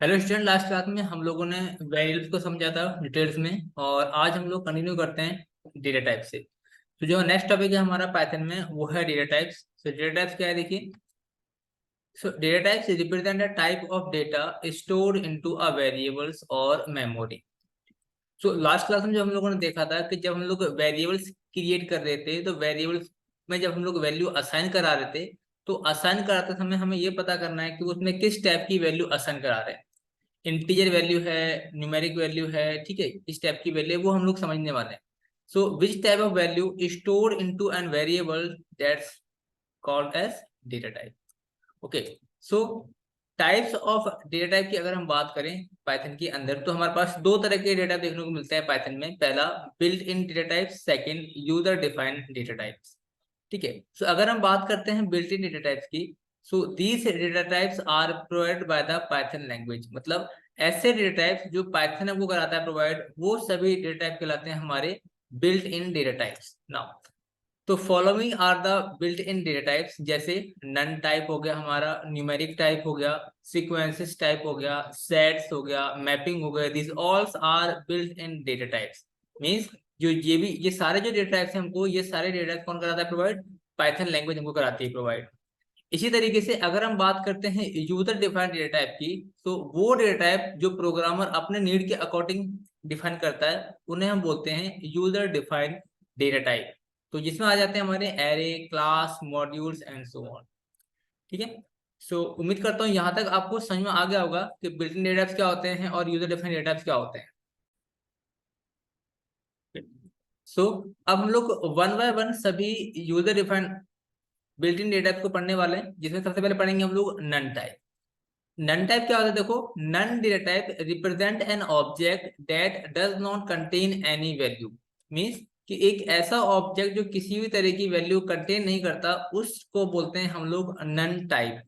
Hello student, last class में हम लोगों ने वेरिएबल्स को समझा था डिटेल्स में। और आज हम लोग कंटिन्यू करते हैं डेटा टाइप से। तो जो नेक्स्ट टॉपिक है हमारा पाइथन में वो है डेटा टाइप्स। तो डेटा टाइप्स क्या है, देखिए। सो data types represent a type of data stored into a variables और मेमोरी। सो लास्ट क्लास में जो हम लोगों ने देखा था कि जब हम लोग वेरिएबल्स क्रिएट कर रहे थे तो वेरिएबल्स में जब हम लोग वैल्यू असाइन करा रहे थे, तो असाइन कराते समय हमें ये पता करना है कि उसमें किस टाइप की वैल्यू असाइन करा रहे हैं। इंटीजर वैल्यू है, न्यूमेरिक वैल्यू है, ठीक है, इस टाइप की वैल्यू वो हम लोग समझने वाले हैं। So which type of value store into an variable that's called as data type. Okay. So types of data type की अगर हम बात करें पाइथन के अंदर, तो हमारे पास दो तरह के डेटा देखने को मिलते हैं पाइथन में। पहला built in data type, second user defined data types. ठीक है। सो अगर हम बात करते हैं बिल्ट इन डेटा टाइप्स की, so these data types are provided by the Python language. मतलब ऐसे डेटा टाइप्स जो पाइथन हमको कराता है प्रोवाइड, वो सभी डेटा टाइप कहलाते हैं हमारे built in data types. Now तो following are the built in data types, जैसे नन टाइप हो गया हमारा, न्यूमेरिक टाइप हो गया, सीक्वेंसेस टाइप हो गया, सेट्स हो गया, मैपिंग हो गया। This all are built in data types. Means जो ये सारे जो डेटा टाइप्स हैं हमको, ये सारे डेटा टाइप कौन कराता है प्रोवाइड? पाइथन लैंग्वेज हमको कराती है प्रोवाइड। इसी तरीके से अगर हम बात करते हैं यूजर डिफाइंड डेटा टाइप की, तो वो डेटा टाइप जो प्रोग्रामर अपने नीड के अकॉर्डिंग डिफाइन करता है, उन्हें हम बोलते हैं यूजर डिफाइंड डेटा टाइप। तो जिसमें आ जाते हैं हमारे array, class, modules and so on. ठीक है। सो उम्मीद करता हूँ यहाँ तक आपको समझ में आ गया होगा कि बिल्ट इन डेटा टाइप्स क्या होते हैं और यूजर डिफाइंड डेटा टाइप्स क्या होते हैं। सो अब हम लोग वन बाय वन सभी user defined built in data type को पढ़ने वाले हैं, जिसमें सबसे पहले पढ़ेंगे हम लोग नन टाइप। नन टाइप क्या होता है, देखो। None data type represent an object that does not contain any value. Means कि एक ऐसा ऑब्जेक्ट जो किसी भी तरह की वैल्यू कंटेन नहीं करता, उसको बोलते हैं हम लोग नन टाइप।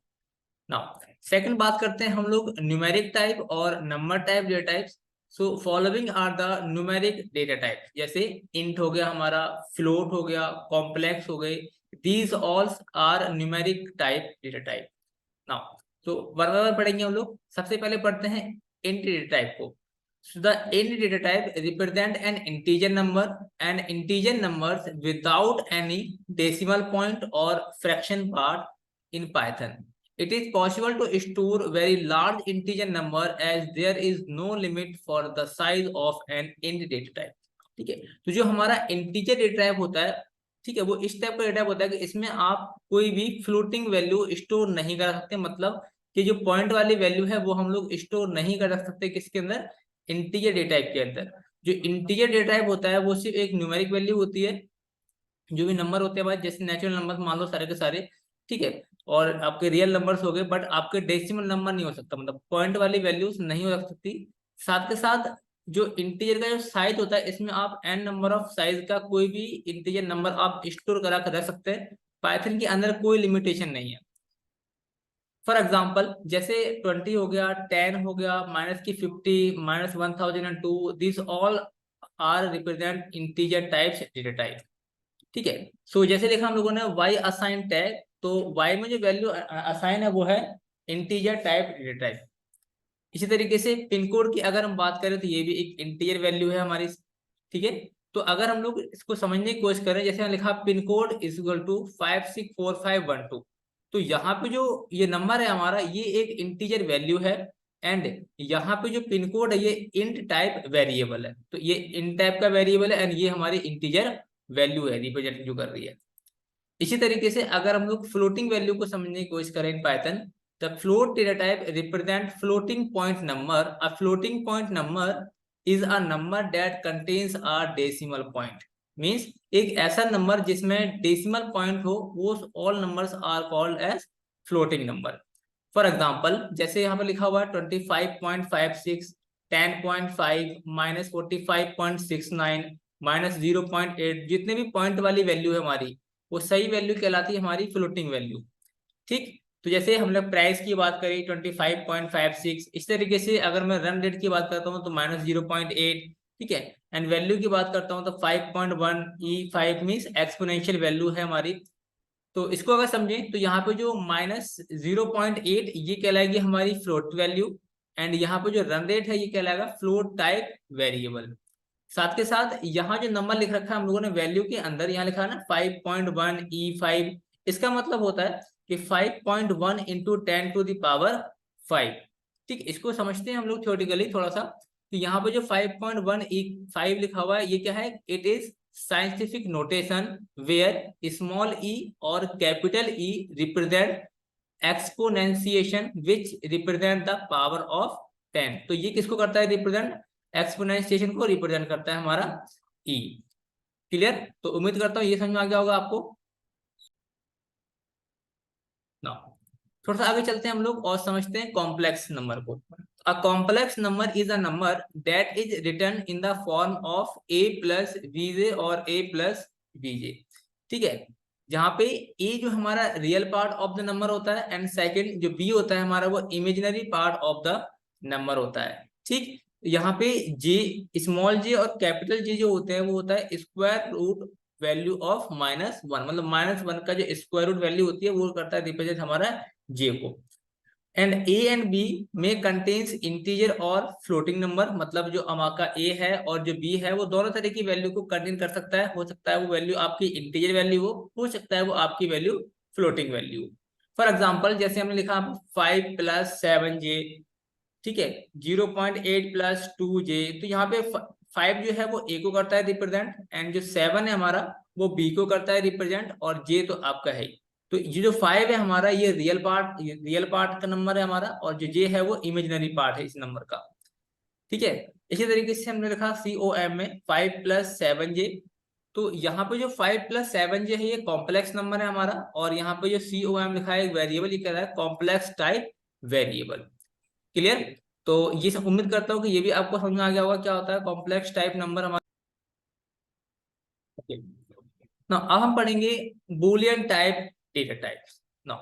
नाउ सेकंड बात करते हैं हम लोग न्यूमेरिक टाइप और number type data types. So following are the numeric data type, जैसे इंट हो गया हमारा, फ्लोट हो गया, कॉम्प्लेक्स हो गए। These all are numeric type data type. Now तो वन पढ़ेंगे हम लोग। सबसे पहले पढ़ते हैं इंट डेटा टाइप को। So the int data type represent an integer number and integer numbers without any decimal point or fraction part in Python. It is possible to store very large integer number as there is no limit for the size of an int data type. ठीक है। तो जो हमारा integer data type होता है, ठीक है, वो इस टाइप का डेटा टाइप होता है कि इसमें आप कोई भी फ्लोटिंग वैल्यू स्टोर नहीं कर सकते। मतलब कि जो पॉइंट वाली वैल्यू है वो हम लोग स्टोर नहीं कर सकते किसके अंदर? इंटीजर डेटा टाइप के अंदर। जो इंटीजर डेटा टाइप होता है वो सिर्फ एक न्यूमेरिक वैल्यू होती है। जो भी नंबर होते हैं भाई, जैसे नेचुरल नंबर मान लो सारे के सारे, ठीक है, और आपके रियल नंबर्स हो गए, बट आपके डेसिमल नंबर नहीं हो सकता, मतलब पॉइंट वाली वैल्यूज नहीं हो सकती। साथ के साथ जो इंटीजर का जो साइज होता है, इसमें आप एन नंबर ऑफ साइज का कोई भी इंटीजर नंबर आप स्टोर करा कर रख सकते हैं। पाइथन के अंदर कोई लिमिटेशन नहीं है। फॉर एग्जाम्पल जैसे 20 हो गया, 10 हो गया, माइनस की 50, minus 1002, this all are represent integer types data type. ठीक है। सो जैसे देखा हम लोगों ने वाई असाइन टैग, तो वाई में जो वैल्यू असाइन है वो है इंटीजर टाइप डेटा टाइप। इसी तरीके से पिन कोड की अगर हम बात करें तो ये भी एक इंटीजर वैल्यू है हमारी। ठीक है। तो अगर हम लोग इसको समझने की कोशिश करें, जैसे हमने लिखा pin code is equal to 564512, तो यहाँ पे जो ये नंबर है हमारा, ये एक इंटीजर वैल्यू है। एंड यहाँ पे जो पिन कोड है ये इंट टाइप वेरिएबल है, तो ये इंट टाइप का वेरिएबल है एंड ये हमारी इंटीजर वैल्यू है रिप्रेजेंट जो कर रही है। इसी तरीके से अगर हम लोग फ्लोटिंग वैल्यू को समझने की कोशिश करें in Python, the float data type represent floating point number. A floating point number is a number that contains a decimal point. Means एक ऐसा नंबर जिसमें डेसिमल पॉइंट हो, वो all numbers are called as floating number. For example जैसे यहाँ पे लिखा हुआ है 25.56, 10.5, -45.69, -0.8, जितने भी पॉइंट वाली वैल्यू है हमारी, वो सही वैल्यू कहलाती है हमारी फ्लोटिंग वैल्यू। ठीक। तो जैसे हमने प्राइस की बात करी 25.56, इस तरीके से अगर मैं रन रेट की बात करता हूँ तो -0.8। ठीक है। एंड वैल्यू की बात करता हूँ तो 5.1, E5 मीन्स एक्सपोनेंशियल वैल्यू है हमारी। तो इसको अगर समझें तो यहाँ पे जो -0.8 ये कहलाएगी हमारी फ्लोट वैल्यू। एंड यहाँ पे जो रन रेट है ये कहलाएगा फ्लोट टाइप वेरिएबल। साथ के साथ यहाँ जो नंबर लिख रखा है हम लोगों ने वैल्यू के अंदर, यहाँ लिखा है ना 5.1 E5, इसका मतलब होता है कि 5.1 इंटू 10⁵। ठीक, इसको समझते हैं हम लोग थ्योरेटिकली थोड़ा सा। तो यहाँ पे जो 5.1 E5 लिखा हुआ है ये क्या है, it is scientific notation where small E और capital E represent exponentiation which represent the power of 10। तो ये किसको करता है रिप्रेजेंट, एक्सपोनेंशिएशन को रिप्रेजेंट करता है हमारा ई। क्लियर, तो उम्मीद करता हूँ ये समझ में आ गया होगा आपको ना। थोड़ा सा आगे चलते हैं हम लोग और समझते हैं कॉम्प्लेक्स नंबर को। A complex number is a number that is written in the form of a plus BJ और a प्लस बीजे। ठीक है, जहाँ पे a जो हमारा real part of the number होता है एंड सेकंड जो b होता है हमारा वो imaginary part of the number होता है। ठीक, यहाँ पे j, स्मॉल j और कैपिटल J जो होते हैं वो होता है स्क्वायर रूट वैल्यू ऑफ -1, मतलब -1 का जो स्क्वायर रूट वैल्यू होती है वो करता है रिप्रेजेंट हमारा j को। एंड a एंड b में कंटेन्स इंटीजर और फ्लोटिंग नंबर, मतलब जो आपका a है और जो b है वो दोनों तरह की वैल्यू को कंटेन कर सकता है। हो सकता है वो वैल्यू आपकी इंटीजर वैल्यू हो सकता है वो आपकी value floating value. For example जैसे हमने लिखा 5 + 7j, ठीक है, 0.8 + 2j, तो यहाँ पे 5 जो है वो a को करता है रिप्रेजेंट एंड जो 7 है हमारा वो b को करता है रिप्रेजेंट और j तो आपका है। तो ये जो 5 है हमारा ये रियल पार्ट का नंबर है हमारा और जो j है वो इमेजिनरी पार्ट है इस नंबर का। ठीक है, इसी तरीके से हमने लिखा COM में 5 + 7j, तो यहाँ पे जो 5 + 7j है ये कॉम्प्लेक्स नंबर है हमारा और यहाँ पे जो COM लिखा है वेरिएबल, ये कह रहा है कॉम्प्लेक्स टाइप वेरिएबल। क्लियर, तो ये सब उम्मीद करता हूँ कि ये भी आपको समझ में आ गया होगा क्या होता है कॉम्प्लेक्स टाइप नंबर हमारा। ना अब हम पढ़ेंगे बूलियन टाइप डेटा टाइप्स। ना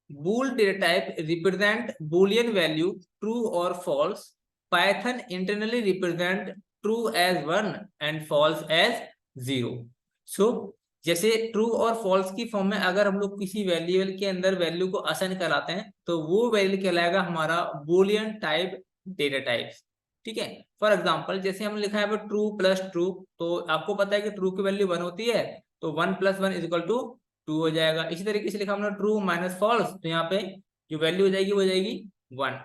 bool data type represent boolean value true और false. Python internally represent true as 1 and false as 0। So जैसे ट्रू और फॉल्स की फॉर्म में अगर हम लोग किसी वेरिएबल के अंदर वैल्यू को असाइन कराते हैं तो वो वैल्यू कहलाएगा हमारा बूलियन टाइप डेटा टाइप्स। ठीक है, फॉर एग्जाम्पल जैसे हमने लिखा है ट्रू प्लस ट्रू, तो आपको पता है कि ट्रू की वैल्यू 1 होती है तो 1 + 1 = 2 हो जाएगा। इसी तरीके से लिखा हमने ट्रू माइनस फॉल्स, तो यहाँ पे जो वैल्यू हो जाएगी वो जाएगी 1।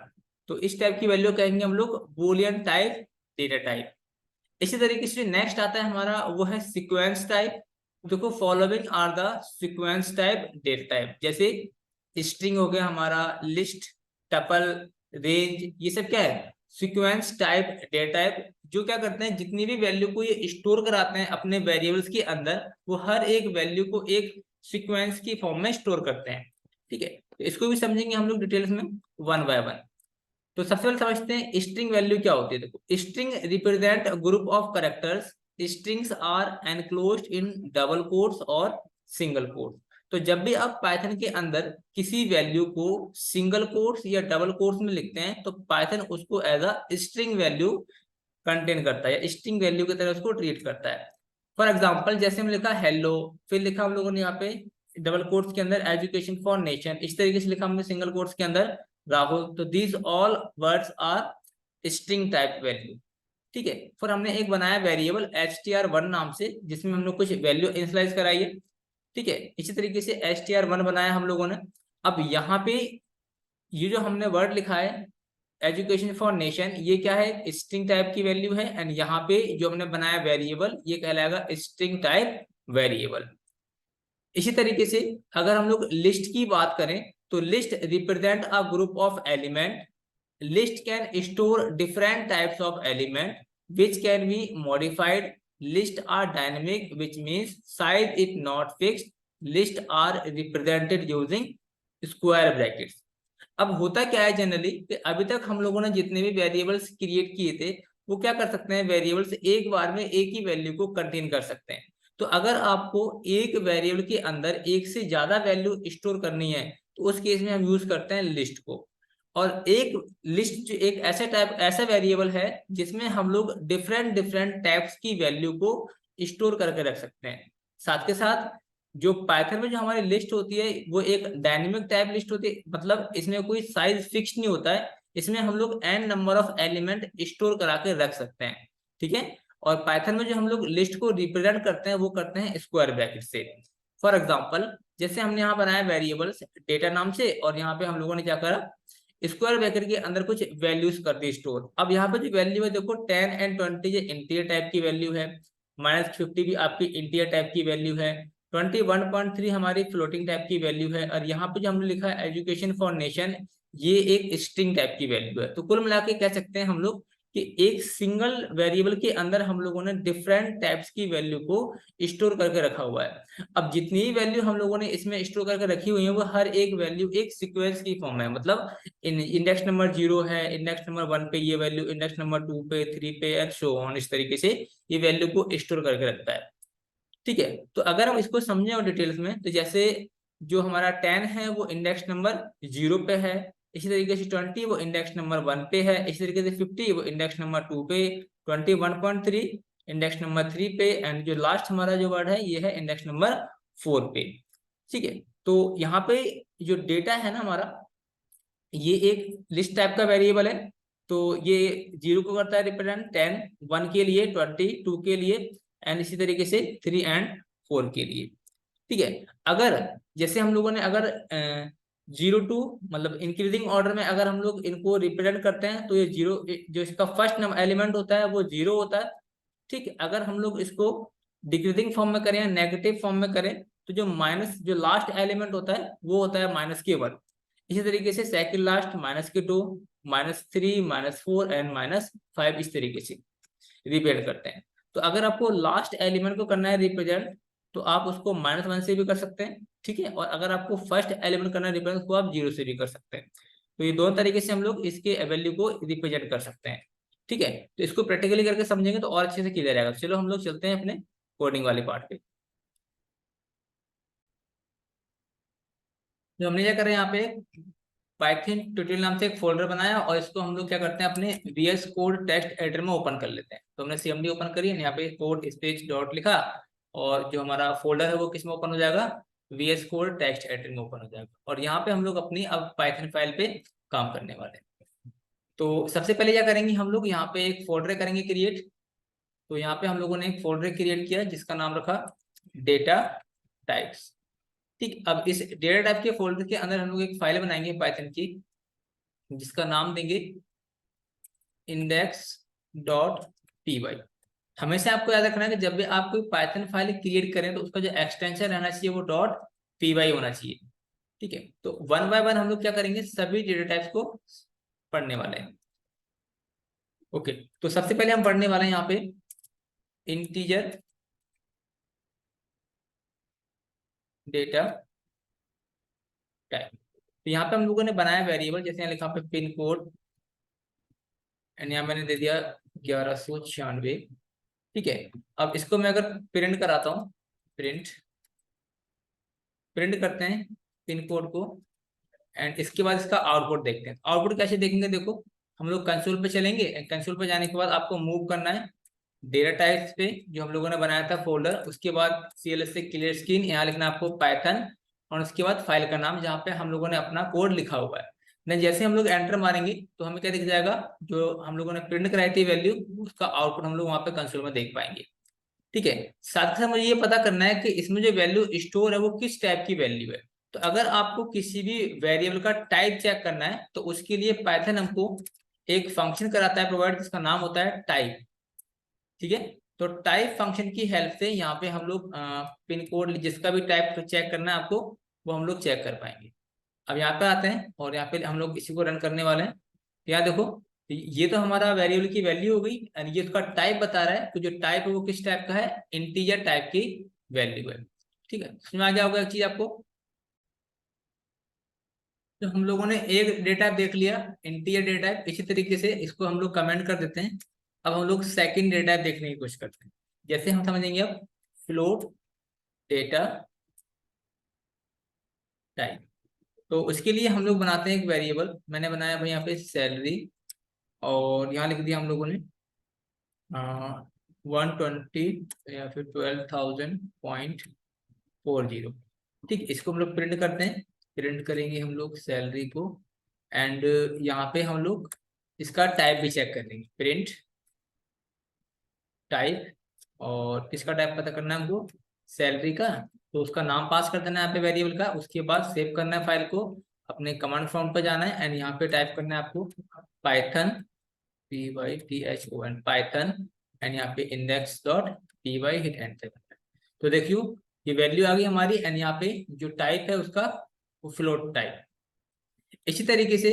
तो इस टाइप की वैल्यू कहेंगे हम लोग बूलियन टाइप डेटा टाइप। इसी तरीके से नेक्स्ट आता है हमारा वो है सीक्वेंस टाइप। देखो following are the sequence type data type, जैसे स्ट्रिंग हो गया हमारा, लिस्ट, टपल, रेंज, ये सब क्या है सीक्वेंस टाइप डेटा टाइप, जो क्या करते हैं जितनी भी वैल्यू को ये स्टोर कराते हैं अपने वेरिएबल्स के अंदर वो हर एक वैल्यू को एक सीक्वेंस की फॉर्म में स्टोर करते हैं। ठीक है, तो इसको भी समझेंगे हम लोग डिटेल्स में वन बाय वन। तो सबसे पहले समझते हैं स्ट्रिंग वैल्यू क्या होती है। देखो string represent group of characters. Strings are enclosed in double quotes और सिंगल कोट्स। तो जब भी आप पाइथन के अंदर किसी वैल्यू को सिंगल कोट्स या डबल कोट्स में लिखते हैं तो पाइथन उसको as a string value contain करता है या स्ट्रिंग वैल्यू की तरह उसको ट्रीट करता है। फॉर एग्जाम्पल जैसे हम लिखा हेलो, फिर लिखा हम लोगों ने यहाँ पे डबल कोट्स के अंदर एजुकेशन फॉर नेशन, इस तरीके से लिखा हमने सिंगल कोट्स के अंदर राहुल। तो these all words are string type value. ठीक है, फिर हमने एक बनाया वेरिएबल str1 नाम से जिसमें हम लोग कुछ वैल्यू इनिशियलाइज कराई है। ठीक है, इसी तरीके से str1 बनाया हम लोगों ने। अब यहाँ पे ये जो हमने वर्ड लिखा है एजुकेशन फॉर नेशन, ये क्या है स्ट्रिंग टाइप की वैल्यू है एंड यहाँ पे जो हमने बनाया वेरिएबल ये कहलाएगा स्ट्रिंग टाइप वेरिएबल। इसी तरीके से अगर हम लोग लिस्ट की बात करें तो list represent a group of element. List can store different types of element which can be modified. List are dynamic which means size is not fixed. List are represented using square brackets. अब होता क्या है generally कि अभी तक हम लोगों ने जितने भी वेरिएबल्स क्रिएट किए थे वो क्या कर सकते हैं, वेरिएबल्स एक बार में एक ही वैल्यू को कंटेन कर सकते हैं। तो अगर आपको एक वेरिएबल के अंदर एक से ज्यादा वैल्यू स्टोर करनी है तो उस केस में हम यूज करते हैं लिस्ट को। और एक लिस्ट एक ऐसा वेरिएबल है जिसमें हम लोग डिफरेंट टाइप्स की वैल्यू को स्टोर करके रख सकते हैं। साथ के साथ जो पाइथन में जो हमारी लिस्ट होती है वो एक डायनेमिक टाइप लिस्ट होती है, मतलब इसमें कोई साइज फिक्स नहीं होता है। इसमें हम लोग n number of element store करा के रख सकते हैं, ठीक है। और पाइथन में जो हम लोग लिस्ट को रिप्रेजेंट करते हैं वो करते हैं स्क्वायर ब्रैकेट से। फॉर एग्जाम्पल जैसे हमने यहाँ बनाया वेरिएबल्स डेटा नाम से, और यहाँ पे हम लोगों ने क्या करा, स्क्वायर ब्रैकेट के अंदर कुछ वैल्यूज कर दी स्टोर। अब यहाँ पे जो वैल्यू है देखो 10 एंड 20 ये इंटीजर टाइप की वैल्यू है, -50 भी आपकी इंटीजर टाइप की वैल्यू है, 21.3 हमारी फ्लोटिंग टाइप की वैल्यू है, और यहाँ पे जो हमने लिखा है एजुकेशन फॉर नेशन ये एक स्ट्रिंग टाइप की वैल्यू है। तो कुल मिला के कह सकते हैं हम लोग कि एक सिंगल वेरिएबल के अंदर हम लोगों ने डिफरेंट टाइप्स की वैल्यू को स्टोर करके रखा हुआ है। अब जितनी भी वैल्यू हम लोगों ने इसमें स्टोर करके रखी हुई है वो हर एक वैल्यू एक सीक्वेंस की फॉर्म है, मतलब इंडेक्स नंबर 0 है, इंडेक्स नंबर 1 पे ये वैल्यू, इंडेक्स नंबर 2 पे, 3 पे एंड सो ऑन, इस तरीके से ये वैल्यू को स्टोर करके रखता है, ठीक है। तो अगर हम इसको समझें और डिटेल्स में, तो जैसे जो हमारा 10 है वो इंडेक्स नंबर 0 पे है, इसी तरीके से 20 वो इंडेक्स नंबर 1 पे है, इसी तरीके से 50 वो इंडेक्स नंबर 2 पे, 21.3 इंडेक्स नंबर 3 पे, एंड जो लास्ट हमारा जो वर्ड है ये है इंडेक्स नंबर 4 पे, ठीक है। तो यहाँ पे जो डेटा है ना हमारा, ये एक लिस्ट टाइप का वेरिएबल है। तो ये 0 को करता है रिप्रेजेंट, 10 1 के लिए, 20 2 के लिए, एंड इसी तरीके से 3 एंड 4 के लिए, ठीक है। अगर जैसे हम लोगों ने अगर 0 टू मतलब इंक्रीजिंग ऑर्डर में अगर हम लोग इनको रिप्रेजेंट करते हैं तो ये 0 जो इसका फर्स्ट नंबर एलिमेंट होता है वो 0 होता है, ठीक है। अगर हम लोग इसको डिक्रीजिंग फॉर्म में करें या नेगेटिव फॉर्म में करें तो जो माइनस जो लास्ट एलिमेंट होता है वो होता है -1। इसी तरीके से सेकंड लास्ट -2, -3, -4 एंड -5 इस तरीके से रिप्रेजेंट करते हैं। तो अगर आपको लास्ट एलिमेंट को करना है रिप्रेजेंट तो आप उसको -1 से भी कर सकते हैं, ठीक है। और अगर आपको फर्स्ट एलिमेंट करना है रिप्रेजेंट तो आप 0 से भी कर सकते हैं। तो ये दोनों तरीके से हम लोग इसके वैल्यू को रिप्रेजेंट कर सकते हैं, ठीक है। तो इसको प्रैक्टिकली करके समझेंगे तो और अच्छे से क्लियर रहेगा। चलो हम लोग चलते हैं अपने कोडिंग वाले पार्ट पे। तो हमने क्या करें यहाँ पे पाइथन ट्यूटोरियल नाम से एक फोल्डर बनाया और इसको हम लोग क्या करते हैं अपने VS कोड टेक्स्ट एडिटर में ओपन कर लेते हैं। तो हमने CMD ओपन करी है, यहाँ पे कोड स्पेस डॉट लिखा और जो हमारा फोल्डर है वो किस में ओपन हो जाएगा, VS कोड टेक्स्ट एडिटर में ओपन हो जाएगा। और यहाँ पे हम लोग अपनी अब पाइथन फाइल पे काम करने वाले हैं। तो सबसे पहले क्या करेंगे हम लोग यहाँ पे एक फोल्डर करेंगे क्रिएट। तो यहाँ पे हम लोगों ने एक फोल्डर क्रिएट किया जिसका नाम रखा डेटा टाइप्स, ठीक। अब इस डेटा टाइप के फोल्डर के अंदर हम लोग एक फाइल बनाएंगे पाइथन की जिसका नाम देंगे index.py। हमेशा आपको याद रखना है कि जब भी आप कोई पाइथन फाइल क्रिएट करें तो उसका जो एक्सटेंशन रहना चाहिए वो .py होना चाहिए, ठीक है। तो वन बाय वन हम लोग क्या करेंगे सभी डेटा टाइप्स को पढ़ने वाले हैं, ओके। तो सबसे पहले हम पढ़ने वाले हैं यहाँ पे इंटीजर डेटा टाइप। तो यहाँ पे हम लोगों ने बनाया वेरिएबल, जैसे यहाँ लिखा पे पिन कोड एंड यहाँ मैंने दे दिया 1196, ठीक है। अब इसको मैं अगर प्रिंट कराता हूँ, प्रिंट प्रिंट करते हैं पिन कोड को एंड इसके बाद इसका आउटपुट देखते हैं। आउटपुट कैसे देखेंगे, देखो हम लोग कंसोल पे चलेंगे, कंसोल पे जाने के बाद आपको मूव करना है डेटा टाइप्स पे जो हम लोगों ने बनाया था फोल्डर, उसके बाद CLS से क्लियर स्क्रीन, यहाँ लिखना आपको पाइथन और उसके बाद फाइल का नाम जहाँ पे हम लोगों ने अपना कोड लिखा हुआ है। नहीं जैसे हम लोग एंटर मारेंगे तो हमें क्या दिख जाएगा, जो हम लोगों ने प्रिंट कराई थी वैल्यू उसका आउटपुट हम लोग वहाँ पे कंसोल में देख पाएंगे, ठीक है। साथ ही साथ मुझे ये पता करना है कि इसमें जो वैल्यू स्टोर है वो किस टाइप की वैल्यू है। तो अगर आपको किसी भी वेरिएबल का टाइप चेक करना है तो उसके लिए पाइथन हमको एक फंक्शन कराता है प्रोवाइड जिसका नाम होता है टाइप, ठीक है। तो टाइप फंक्शन की हेल्प से यहाँ पे हम लोग पिन कोड जिसका भी टाइप चेक करना है आपको वो हम लोग चेक कर पाएंगे। अब यहाँ पे आते हैं और यहाँ पे हम लोग इसी को रन करने वाले हैं। तो यहाँ देखो ये तो हमारा वेरिएबल की वैल्यू हो गई एंड ये उसका टाइप बता रहा है, तो जो टाइप है वो किस टाइप का है, इंटीजर टाइप की वैल्यू है, ठीक है। इसमें आ गया होगा एक चीज आपको। तो हम लोगों ने एक डेटा देख लिया इंटीजर डेटा टाइप, इसी तरीके से इसको हम लोग कमेंट कर देते हैं। अब हम लोग सेकंड डेटा देखने की कोशिश करते हैं। जैसे हम समझेंगे अब फ्लोट डेटा टाइप। तो उसके लिए हम लोग बनाते हैं एक वेरिएबल, मैंने बनाया भाई यहाँ पे सैलरी और यहाँ लिख दिया हम लोगों ने 120 या फिर 12,000.40, ठीक। इसको हम लोग प्रिंट करते हैं, प्रिंट करेंगे हम लोग सैलरी को एंड यहाँ पे हम लोग इसका टाइप भी चेक कर लेंगे, प्रिंट टाइप। और किसका टाइप पता करना है हमको, सैलरी का। तो उसका नाम पास कर देना है यहाँ पे वेरिएबल का। उसके बाद सेव करना है फाइल को, अपने कमांड प्रॉम्प्ट पर जाना है एंड यहाँ पे टाइप करना है आपको पाइथन, PYTHON पाइथन, एंड यहाँ पे index.py, हिट एंटर। तो देखियो ये वैल्यू आ गई हमारी एंड यहाँ पे जो टाइप है उसका वो फ्लोट टाइप। इसी तरीके से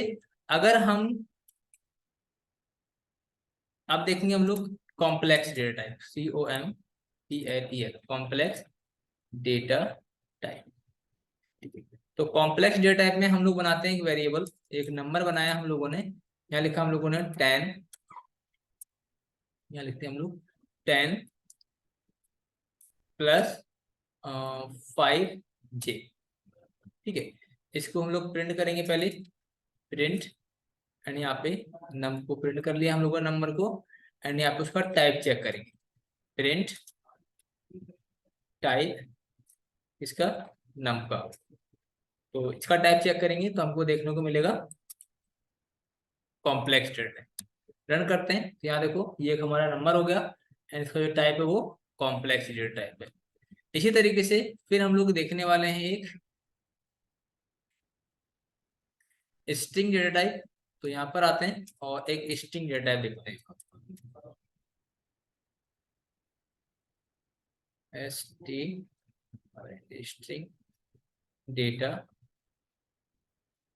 अगर हम अब देखेंगे हम लोग complex data type, COMPLEX complex data type. तो कॉम्प्लेक्स डेटा टाइप में हम लोग बनाते हैं एक वेरिएबल, एक नंबर बनाया हम लोगों ने, यहाँ लिखा हम लोगों ने 10, यहाँ लिखते हैं हम लोग 10 प्लस 5J। ठीक है, इसको हम लोग प्रिंट करेंगे पहले, प्रिंट एंड यहाँ पे नंबर को प्रिंट कर लिया हम लोगों ने नंबर को, एंड यहाँ पे उसका टाइप चेक करेंगे, प्रिंट टाइप इसका नम का। तो इसका टाइप चेक करेंगे तो हमको देखने को मिलेगा कॉम्प्लेक्स डेटा। रन करते हैं तो यहाँ देखो ये एक हमारा नंबर हो गया एंड इसका जो टाइप है वो कॉम्प्लेक्स डेटा टाइप है। इसी तरीके से फिर हम लोग देखने वाले हैं एक स्ट्रिंग डेटा टाइप। तो यहाँ पर आते हैं और एक स्ट्रिंग डेटा टाइप देखते हैं, स्ट्रिंग डेटा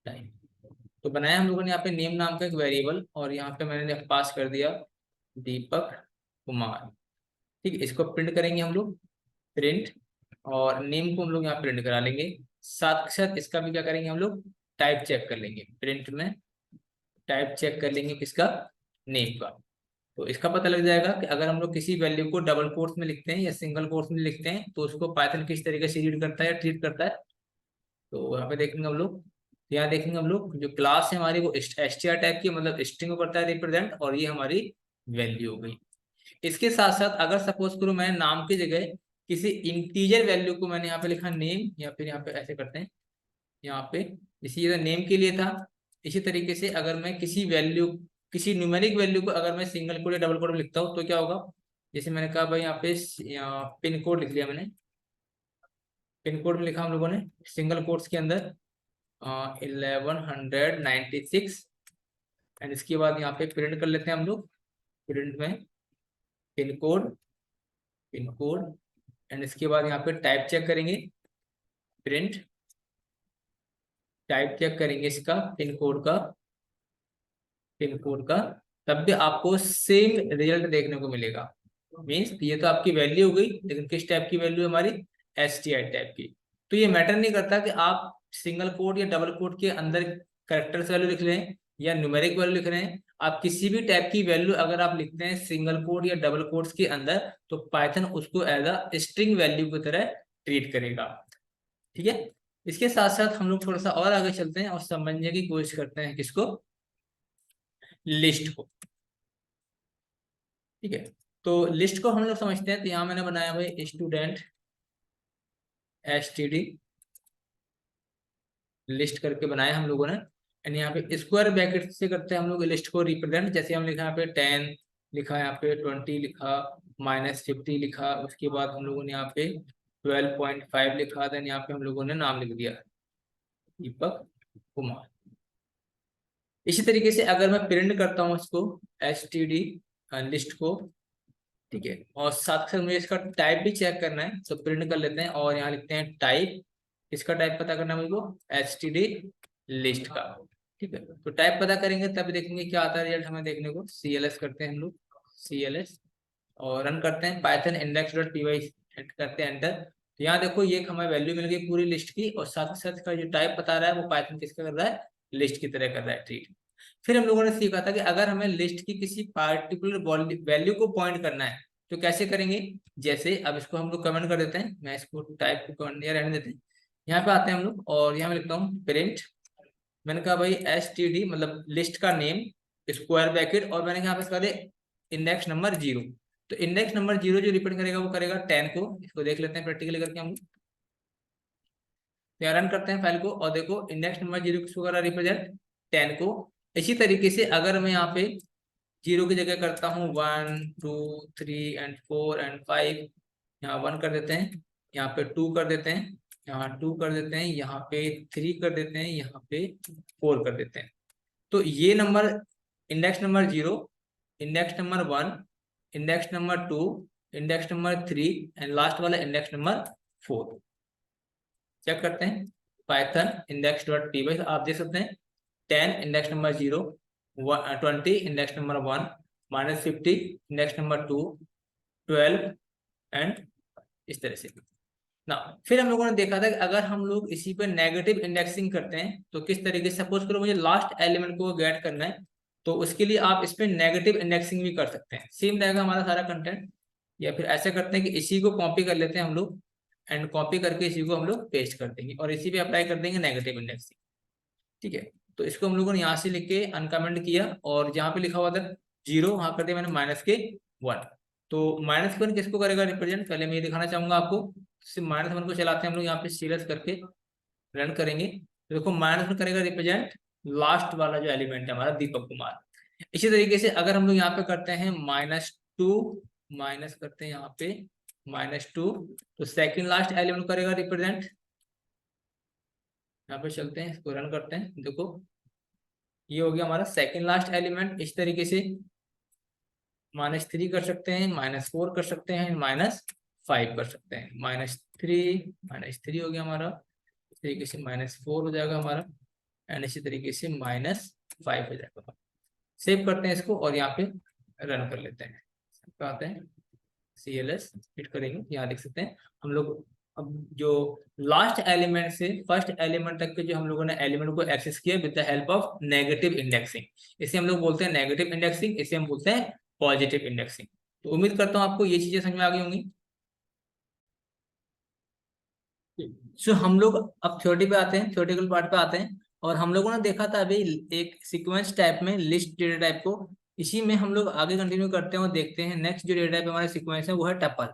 टाइप। तो बनाया हम लोगों ने यहाँ पे नेम नाम का एक वेरिएबल और यहाँ पे मैंने पास कर दिया दीपक कुमार। ठीक है, इसको प्रिंट करेंगे हम लोग, प्रिंट, और नेम को हम लोग यहाँ प्रिंट करा लेंगे। साथ के साथ इसका भी क्या करेंगे हम लोग, टाइप चेक कर लेंगे, प्रिंट में टाइप चेक कर लेंगे किसका, नेम का। तो इसका पता लग जाएगा कि अगर हम लोग किसी वैल्यू को डबल कोट्स में लिखते हैं या सिंगल कोट्स में लिखते हैं तो उसको पाइथन किस तरीके से रीड करता है या ट्रीट करता है। तो यहाँ पे देखेंगे हम लोग, यहाँ देखेंगे हम लोग जो क्लास है हमारी वो str टाइप की, मतलब स्ट्रिंग को करता है रिप्रेजेंट, और ये हमारी वैल्यू हो गई। इसके साथ साथ अगर सपोज करो मैं नाम की जगह किसी इंटीजर वैल्यू को मैंने यहाँ पे लिखा नेम, या फिर यहाँ पे ऐसे करते हैं, यहाँ पे इसी तरह नेम के लिए था। इसी तरीके से अगर मैं किसी वैल्यू, किसी न्यूमेरिक वैल्यू को अगर मैं सिंगल कोड या डबल कोड में लिखता हूँ तो क्या होगा, जैसे मैंने कहा भाई यहाँ पे पिन कोड लिख लिया मैंने, पिन कोड में लिखा हम लोगों ने सिंगल कोड्स के अंदर 1196, एंड इसके बाद यहाँ पे प्रिंट कर लेते हैं हम लोग, प्रिंट में pin code, pin code, and इसके बाद यहाँ पे टाइप चेक करेंगे, प्रिंट टाइप चेक करेंगे इसका पिन कोड का, पिन कोड का। तब भी आपको सेम रिजल्ट देखने को मिलेगा। मीन्स ये तो आपकी वैल्यू हो गई, लेकिन किस टाइप की वैल्यू है हमारी, STR टाइप की। तो ये मैटर नहीं करता कि आप सिंगल कोड या डबल कोड के अंदर कैरेक्टर्स वैल्यू लिख रहे हैं या न्यूमेरिक वैल्यू लिख रहे हैं, आप किसी भी टाइप की वैल्यू अगर आप लिखते हैं सिंगल कोड या डबल कोड्स के अंदर तो पाइथन उसको एज अ स्ट्रिंग वैल्यू की तरह ट्रीट करेगा। ठीक है, इसके साथ साथ हम लोग थोड़ा सा और आगे चलते हैं और समझने की कोशिश करते हैं किसको, लिस्ट को। ठीक है, तो लिस्ट को हम लोग समझते हैं। तो यहाँ मैंने बनाया हुआ है स्टूडेंट STD लिस्ट करके बनाया हम लोगों ने, एंड यहाँ पे स्क्वायर ब्रैकेट से करते हैं हम लोग लिस्ट को रिप्रेजेंट। जैसे हम लिखा यहाँ पे 10 लिखा, यहाँ पे 20 लिखा, -50 लिखा, उसके बाद हम लोगों ने यहाँ पे 12.5 लिखा, देन यहाँ पे हम लोगों ने नाम लिख दिया दीपक कुमार। इसी तरीके से अगर मैं प्रिंट करता हूँ इसको STD लिस्ट को, ठीक है, और साथ साथ मुझे इसका टाइप भी चेक करना है तो प्रिंट कर लेते हैं और यहाँ लिखते हैं टाइप, इसका टाइप पता करना है मुझको STD लिस्ट का। ठीक है, तो टाइप पता करेंगे तब देखेंगे क्या आता है रिजल्ट हमें देखने को। CLS करते हैं हम लोग, CLS, और रन करते हैं पाइथन index.py करते हैं एंटर। तो यहाँ देखो ये हमें वैल्यू मिल गई पूरी लिस्ट की, और साथ ही साथ का जो टाइप बता रहा है वो पाइथन किसका कर रहा है, लिस्ट की तरह कर रहा है ट्रीट। फिर हम लोगों ने सीखा था कि अगर हमें लिस्ट की किसी पार्टिकुलर वैल्यू को पॉइंट करना है तो कैसे करेंगे। जैसे अब इसको हम लोग कमेंट कर देते हैं, मैं इसको टाइप को रहने देते हैं, यहाँ पे आते हैं हम लोग और यहाँ मैं लिखता हूँ प्रिंट, मैंने कहा भाई STD मतलब लिस्ट का नेम स्क्वायर ब्रैकेट, और मैंने कहा पे कर इंडेक्स नंबर 0। तो इंडेक्स नंबर 0 जो रिपीट करेगा वो करेगा 10 को। इसको देख लेते हैं प्रैक्टिकली करके हम लोग। तो यहाँ रन करते हैं फाइल को और देखो इंडेक्स नंबर 0 किसको कर रहा है रिप्रेजेंट, 10 को। इसी तरीके से अगर मैं यहाँ पे 0 की जगह करता हूँ 1 2 3 एंड 4 एंड 5, यहाँ 1 कर देते हैं, यहाँ पे 2 कर देते हैं, यहाँ 2 कर देते हैं, यहाँ पे 3 कर देते हैं, यहाँ पे 4 कर देते हैं। तो ये number, index number 0, index number 1, index number 2, index number 3 and last वाला इंडेक्स नंबर 4। चेक करते हैं Python index dot P Y, आप देख सकते हैं 10 index number 0, 20 index number 1, -50 index number 2, 12 and इस तरह से ना। फिर हम लोगों ने देखा था कि अगर हम लोग इसी पे नेगेटिव इंडेक्सिंग करते हैं तो किस तरीके से, सपोज करो मुझे लास्ट एलिमेंट को गेट करना है, तो उसके लिए आप इस पे नेगेटिव इंडेक्सिंग भी कर सकते हैं, सेम रहेगा हमारा सारा कंटेंट। या फिर ऐसे करते हैं कि इसी को कॉपी कर लेते हैं हम लोग, एंड कॉपी करके इसी को हम लोग पेस्ट कर देंगे और इसी पे अप्लाई कर देंगे नेगेटिव इंडेक्सिंग। ठीक है, तो इसको हम लोगों ने यहाँ से लिख के अनकमेंट किया, और जहाँ पे लिखा हुआ था 0 वहां कर दिया मैंने -1। तो -1 किसको करेगा रिप्रेजेंट, पहले मैं ये दिखाना चाहूंगा आपको। सिर्फ -1 को चलाते हैं हम लोग यहाँ पे सीरियस करके रन करेंगे, तो देखो -1 करेगा रिप्रेजेंट लास्ट वाला जो एलिमेंट है हमारा दीपक कुमार। इसी तरीके से अगर हम लोग यहाँ पे करते हैं -2, माइनस करते हैं यहाँ पे -2, तो सेकंड लास्ट एलिमेंट करेगा रिप्रेजेंट। यहाँ पे चलते हैं, इसको रन करते हैं, देखो ये हो गया हमारा सेकंड लास्ट एलिमेंट। इस तरीके से -3 कर सकते हैं, -4 कर सकते हैं, -5 कर सकते हैं। -3 हो गया हमारा, इस तरीके से -4 हो जाएगा हमारा, एंड इसी तरीके से -5 हो जाएगा। सेव करते हैं इसको और यहाँ पे रन कर लेते हैं। आते हैं CLS हिट करेंगे, यहाँ देख सकते हैं हम लोग अब जो लास्ट एलिमेंट से फर्स्ट एलिमेंट तक के जो हम लोगों ने एलिमेंट को एक्सेस किया with the help of negative indexing, इसे हम लोग बोलते हैं नेगेटिव इंडेक्सिंग, इसे हम बोलते हैं पॉजिटिव इंडेक्सिंग। तो उम्मीद करता हूँ आपको ये चीजें समझ में आ गई होंगी। सो हम लोग अब थ्योरी पे आते हैं, थ्योरेटिकल पार्ट पे आते हैं। और हम लोगों ने देखा था अभी एक सीक्वेंस टाइप में लिस्ट डेटा टाइप को, इसी में हम लोग आगे कंटिन्यू करते हैं और देखते हैं नेक्स्ट जो डेटा टाइप हमारे सीक्वेंस है वो है tuple.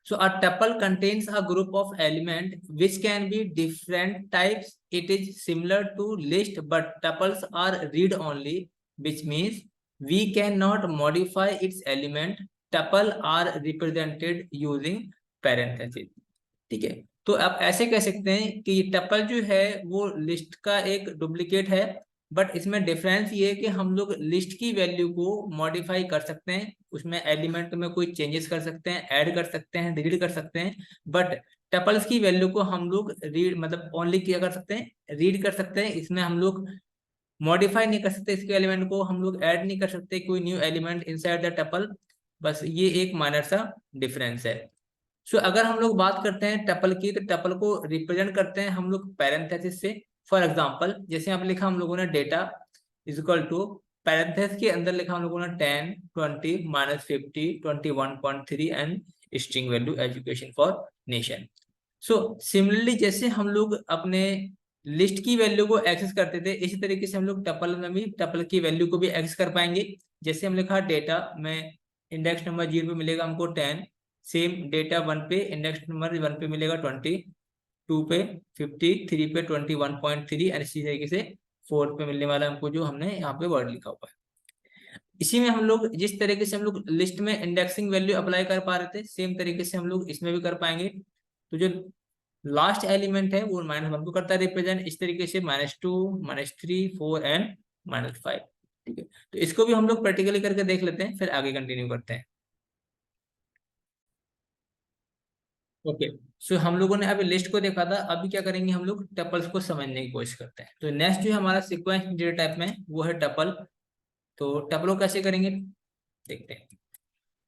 So a tuple contains a group of element which can be different types. It is similar to list, but tuples are read only, which means we cannot modify its element. Tuple are represented using parentheses. ठीक है, तो आप ऐसे कह सकते हैं कि tuple जो है वो लिस्ट का एक डुप्लीकेट है, बट इसमें डिफरेंस ये है कि हम लोग लिस्ट की वैल्यू को मॉडिफाई कर सकते हैं, उसमें एलिमेंट में कोई चेंजेस कर सकते हैं, ऐड कर सकते हैं, डिलीट कर सकते हैं। बट टपल्स की वैल्यू को हम लोग रीड मतलब ओनली क्या कर सकते हैं, रीड कर सकते हैं। इसमें हम लोग मॉडिफाई नहीं कर सकते, इसके एलिमेंट को हम लोग ऐड नहीं कर सकते कोई new element inside the tuple. बस ये एक माइनर सा डिफरेंस है। सो अगर हम लोग बात करते हैं टपल की, तो टपल को रिप्रेजेंट करते हैं हम लोग पैरेंथेसिस से। फॉर एग्जांपल जैसे यहाँ पे लिखा हम लोगों ने data is equal to, parenthesis के अंदर लिखा हम लोगों ने 10 20 -50 21.3 and string value education for nation. So similarly जैसे हम लोग अपने लिस्ट की वैल्यू को एक्सेस करते थे, इसी तरीके से हम लोग टपल में भी टपल की वैल्यू को भी एक्सेस कर पाएंगे। जैसे हम लिखा डेटा में इंडेक्स नंबर 0 पे मिलेगा हमको 10, सेम डेटा 1 पे इंडेक्स नंबर 1 पे मिलेगा 20, 2 पे 50, 3 पे 21.3 एंड इसी तरीके से 4 पे मिलने वाला हमको जो हमने यहाँ पे वर्ड लिखा हुआ है। इसी में हम लोग जिस तरीके से हम लोग लिस्ट में इंडेक्सिंग वैल्यू अप्लाई कर पा रहे थे, सेम तरीके से हम लोग इसमें भी कर पाएंगे। तो जो लास्ट एलिमेंट है वो -1 को करता है रिप्रेजेंट, इस तरीके से -2 -3 4 एंड -5। ठीक है, तो इसको भी हम लोग प्रैक्टिकली करके देख लेते हैं, फिर आगे कंटिन्यू करते हैं। ओके, सो हम लोगों ने अभी लिस्ट को देखा था, अभी क्या करेंगे हम लोग टपल्स को समझने की कोशिश करते हैं। तो नेक्स्ट जो हमारा सीक्वेंस डेटा टाइप में वो है टपल। तो टपल को कैसे करेंगे देखते हैं।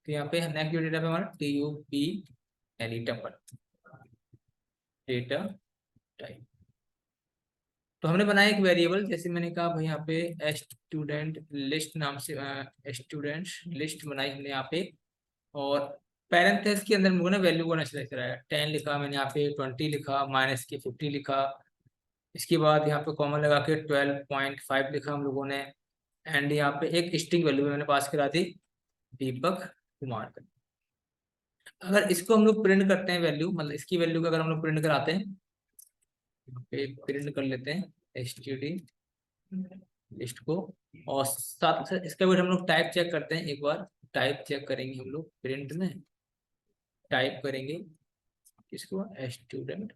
तो यहाँ पे नेक्स्ट जो डेटा पे हमारा TUPL टपल डेटा टाइप। तो हमने बनाया एक वेरिएबल, जैसे मैंने कहा भाई यहाँ पे स्टूडेंट लिस्ट नाम से स्टूडेंट लिस्ट बनाई हमने यहाँ पे, और पैरेंथेसिस के अंदर हम लोगों ने वैल्यू को नेक्स्ट कराया, 10 लिखा मैंने यहाँ पे, 20 लिखा, -50 लिखा, इसके बाद यहाँ पे कॉमन लगा के 12.5 लिखा हम लोगों ने, एंड यहाँ पे एक स्ट्रिंग वैल्यू मैंने पास करा दी दीपक कुमार का। अगर इसको हम लोग प्रिंट करते हैं वैल्यू, मतलब इसकी वैल्यू को अगर हम लोग प्रिंट कराते हैं, यहाँ पे प्रिंट कर लेते हैं std लिस्ट को। और साथ साथ इसका भी हम लोग टाइप चेक करते हैं, एक बार टाइप चेक करेंगे हम लोग, प्रिंट में टाइप करेंगे इसको स्टूडेंट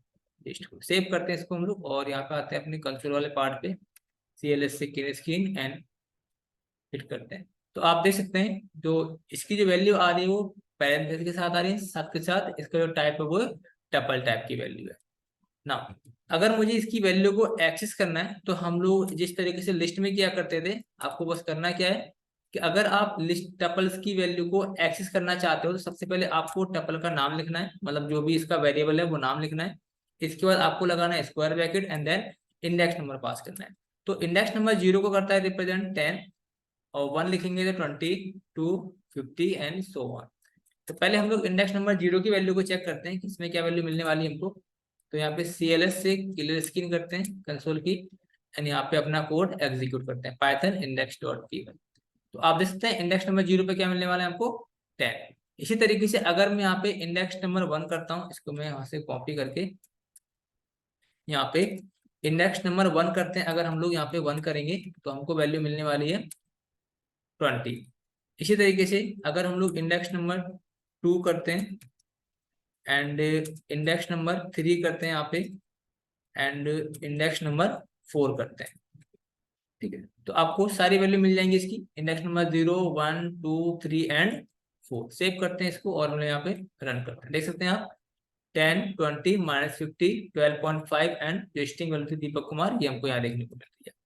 लिस्ट को, सेव करते हैं इसको हम लोग, और यहाँ पे आते हैं अपने कंसोल वाले पार्ट पे, CLS से स्क्रीन एंड हिट करते हैं। तो आप देख सकते हैं जो इसकी जो वैल्यू आ रही है वो पैरेंथेसिस के साथ आ रही है, साथ के साथ इसका जो टाइप है वो टपल टाइप की वैल्यू है ना। अगर मुझे इसकी वैल्यू को एक्सेस करना है तो हम लोग जिस तरीके से लिस्ट में किया करते थे, आपको बस करना क्या है कि अगर आप लिस्ट टपल्स की वैल्यू को एक्सेस करना चाहते हो तो सबसे पहले आपको टपल का नाम लिखना है, मतलब जो भी इसका वेरिएबल है वो नाम लिखना है। इसके बाद आपको लगाना है square bracket and then index number pass करना है। तो इंडेक्स नंबर 0 को करता है रिप्रेजेंट 10, और 1 लिखेंगे तो 20, 2, 50 एंड सो ऑन। तो पहले हम लोग इंडेक्स नंबर 0 की वैल्यू को चेक करते हैं कि इसमें क्या वैल्यू मिलने वाली है हमको। तो यहाँ पे CLS से क्लियर स्क्रीन करते हैं कंसोल की, एंड यहाँ पे अपना कोड एग्जीक्यूट करते हैं पाइथन index.py। तो आप देख सकते हैं इंडेक्स नंबर 0 पे क्या मिलने वाला है हमको 10। इसी तरीके से अगर मैं यहाँ पे इंडेक्स नंबर 1 करता हूँ, इसको मैं यहाँ से कॉपी करके यहाँ पे इंडेक्स नंबर 1 करते हैं, अगर हम लोग यहाँ पे 1 करेंगे तो हमको वैल्यू मिलने वाली है 20। इसी तरीके से अगर हम लोग इंडेक्स नंबर 2 करते हैं एंड इंडेक्स नंबर 3 करते हैं यहाँ पे एंड इंडेक्स नंबर 4 करते हैं, ठीक है, तो आपको सारी वैल्यू मिल जाएंगी इसकी, इंडेक्स नंबर 0, 1, 2, 3 एंड 4। सेव करते हैं इसको और हम यहाँ पे रन करते हैं, देख सकते हैं आप 10, 20, -50, 12.5 एंड जो स्ट्रिंग वैल्यू थी दीपक कुमार, ये हमको यहाँ देखने को मिल रही है।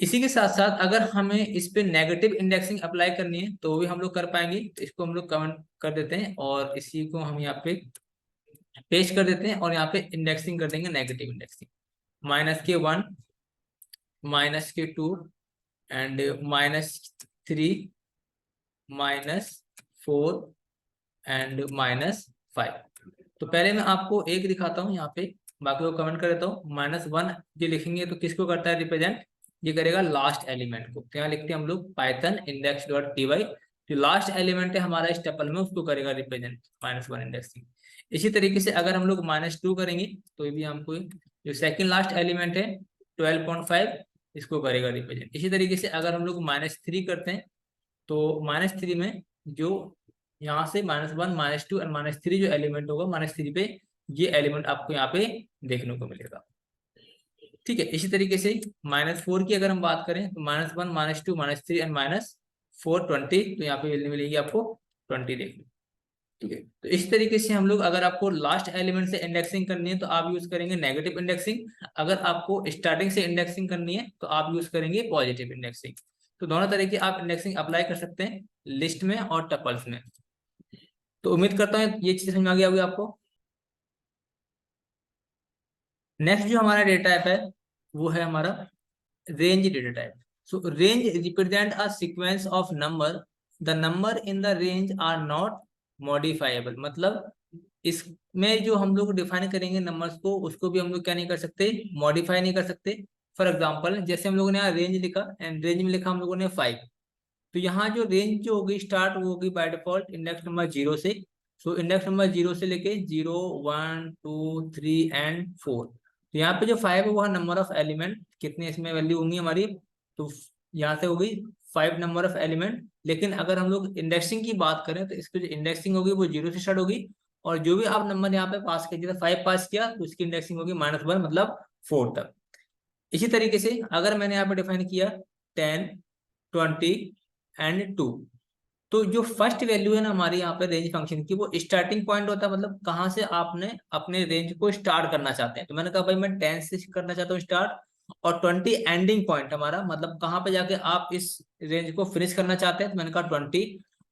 इसी के साथ साथ अगर हमें इस पे नेगेटिव इंडेक्सिंग अप्लाई करनी है तो भी हम लोग कर पाएंगे, तो इसको हम लोग कमेंट कर देते हैं और इसी को हम यहाँ पे पेस्ट कर देते हैं और यहाँ पे इंडेक्सिंग कर देंगे नेगेटिव इंडेक्सिंग, -1, -2 एंड -3, -4 एंड -5। तो पहले मैं आपको एक दिखाता हूँ यहाँ पे, बाकी को कमेंट कर देता हूँ। -1 जो लिखेंगे तो किसको करता है रिप्रेजेंट, ये करेगा लास्ट एलिमेंट को, तो यहाँ लिखते हैं हम लोग पाइथन index.py, जो लास्ट एलिमेंट है हमारा इस टपल में उसको करेगा रिप्रेजेंट -1 इंडेक्सिंग। इसी तरीके से अगर हम लोग -2 करेंगे तो ये भी हमको जो सेकंड लास्ट एलिमेंट है 12.5 इसको करेगा रिप्रेजेंट। इसी तरीके से अगर हम लोग -3 करते हैं तो -3 में जो यहाँ से -1, -2 और -3 जो एलिमेंट होगा -3 पे ये एलिमेंट आपको यहाँ पे देखने को मिलेगा, ठीक है। इसी तरीके से -4 की अगर हम बात करें तो -1, -2, -3 एंड -4, 20, तो यहाँ पे वैल्यू मिलेगी आपको 20 देखने, ठीक है। तो इस तरीके से हम लोग, अगर आपको लास्ट एलिमेंट से इंडेक्सिंग करनी है तो आप यूज करेंगे नेगेटिव इंडेक्सिंग, अगर आपको स्टार्टिंग से इंडेक्सिंग करनी है तो आप यूज करेंगे पॉजिटिव इंडेक्सिंग। तो दोनों तरह की आप इंडेक्सिंग अप्लाई कर सकते हैं लिस्ट में और टपल्स में। तो उम्मीद करता हूँ ये चीज समझ में आ गई होगी आपको। नेक्स्ट जो हमारा डेटा टाइप है वो है हमारा range data type. So range represent a sequence of number, the number in the range are not modifiable, मतलब इसमें जो हम लोग डिफाइन करेंगे नंबर्स को उसको भी हम लोग क्या नहीं कर सकते, मॉडिफाई नहीं कर सकते। फॉर एग्जांपल जैसे हम लोगों ने यहाँ रेंज लिखा एंड रेंज में लिखा हम लोगों ने 5, तो यहाँ जो रेंज जो होगी स्टार्ट वो होगी बाय डिफॉल्ट इंडेक्स नंबर 0 से। सो इंडेक्स नंबर 0 से लेके 0, 1, 2, 3 एंड 4। तो यहाँ पे जो 5 है वो नंबर ऑफ एलिमेंट, कितने इसमें वैल्यू होंगी हमारी, तो यहाँ से होगी 5 नंबर ऑफ एलिमेंट। लेकिन अगर हम लोग इंडेक्सिंग की बात करें तो इसकी जो इंडेक्सिंग होगी वो 0 से स्टार्ट होगी, और जो भी आप नंबर यहाँ पे पास कीजिए, 5 पास किया तो उसकी इंडेक्सिंग होगी -1 मतलब 4 तक। इसी तरीके से अगर मैंने यहाँ पे डिफाइन किया 10, 20 एंड 2, तो जो फर्स्ट वैल्यू है ना हमारी यहाँ पे रेंज फंक्शन की, वो स्टार्टिंग पॉइंट होता है, मतलब कहाँ से आपने अपने रेंज को स्टार्ट करना चाहते हैं। तो मैंने कहा भाई मैं 10 से करना चाहता हूँ स्टार्ट, और 20 एंडिंग पॉइंट हमारा, मतलब कहाँ पे जाके आप इस रेंज को फिनिश करना चाहते हैं, तो मैंने कहा 20।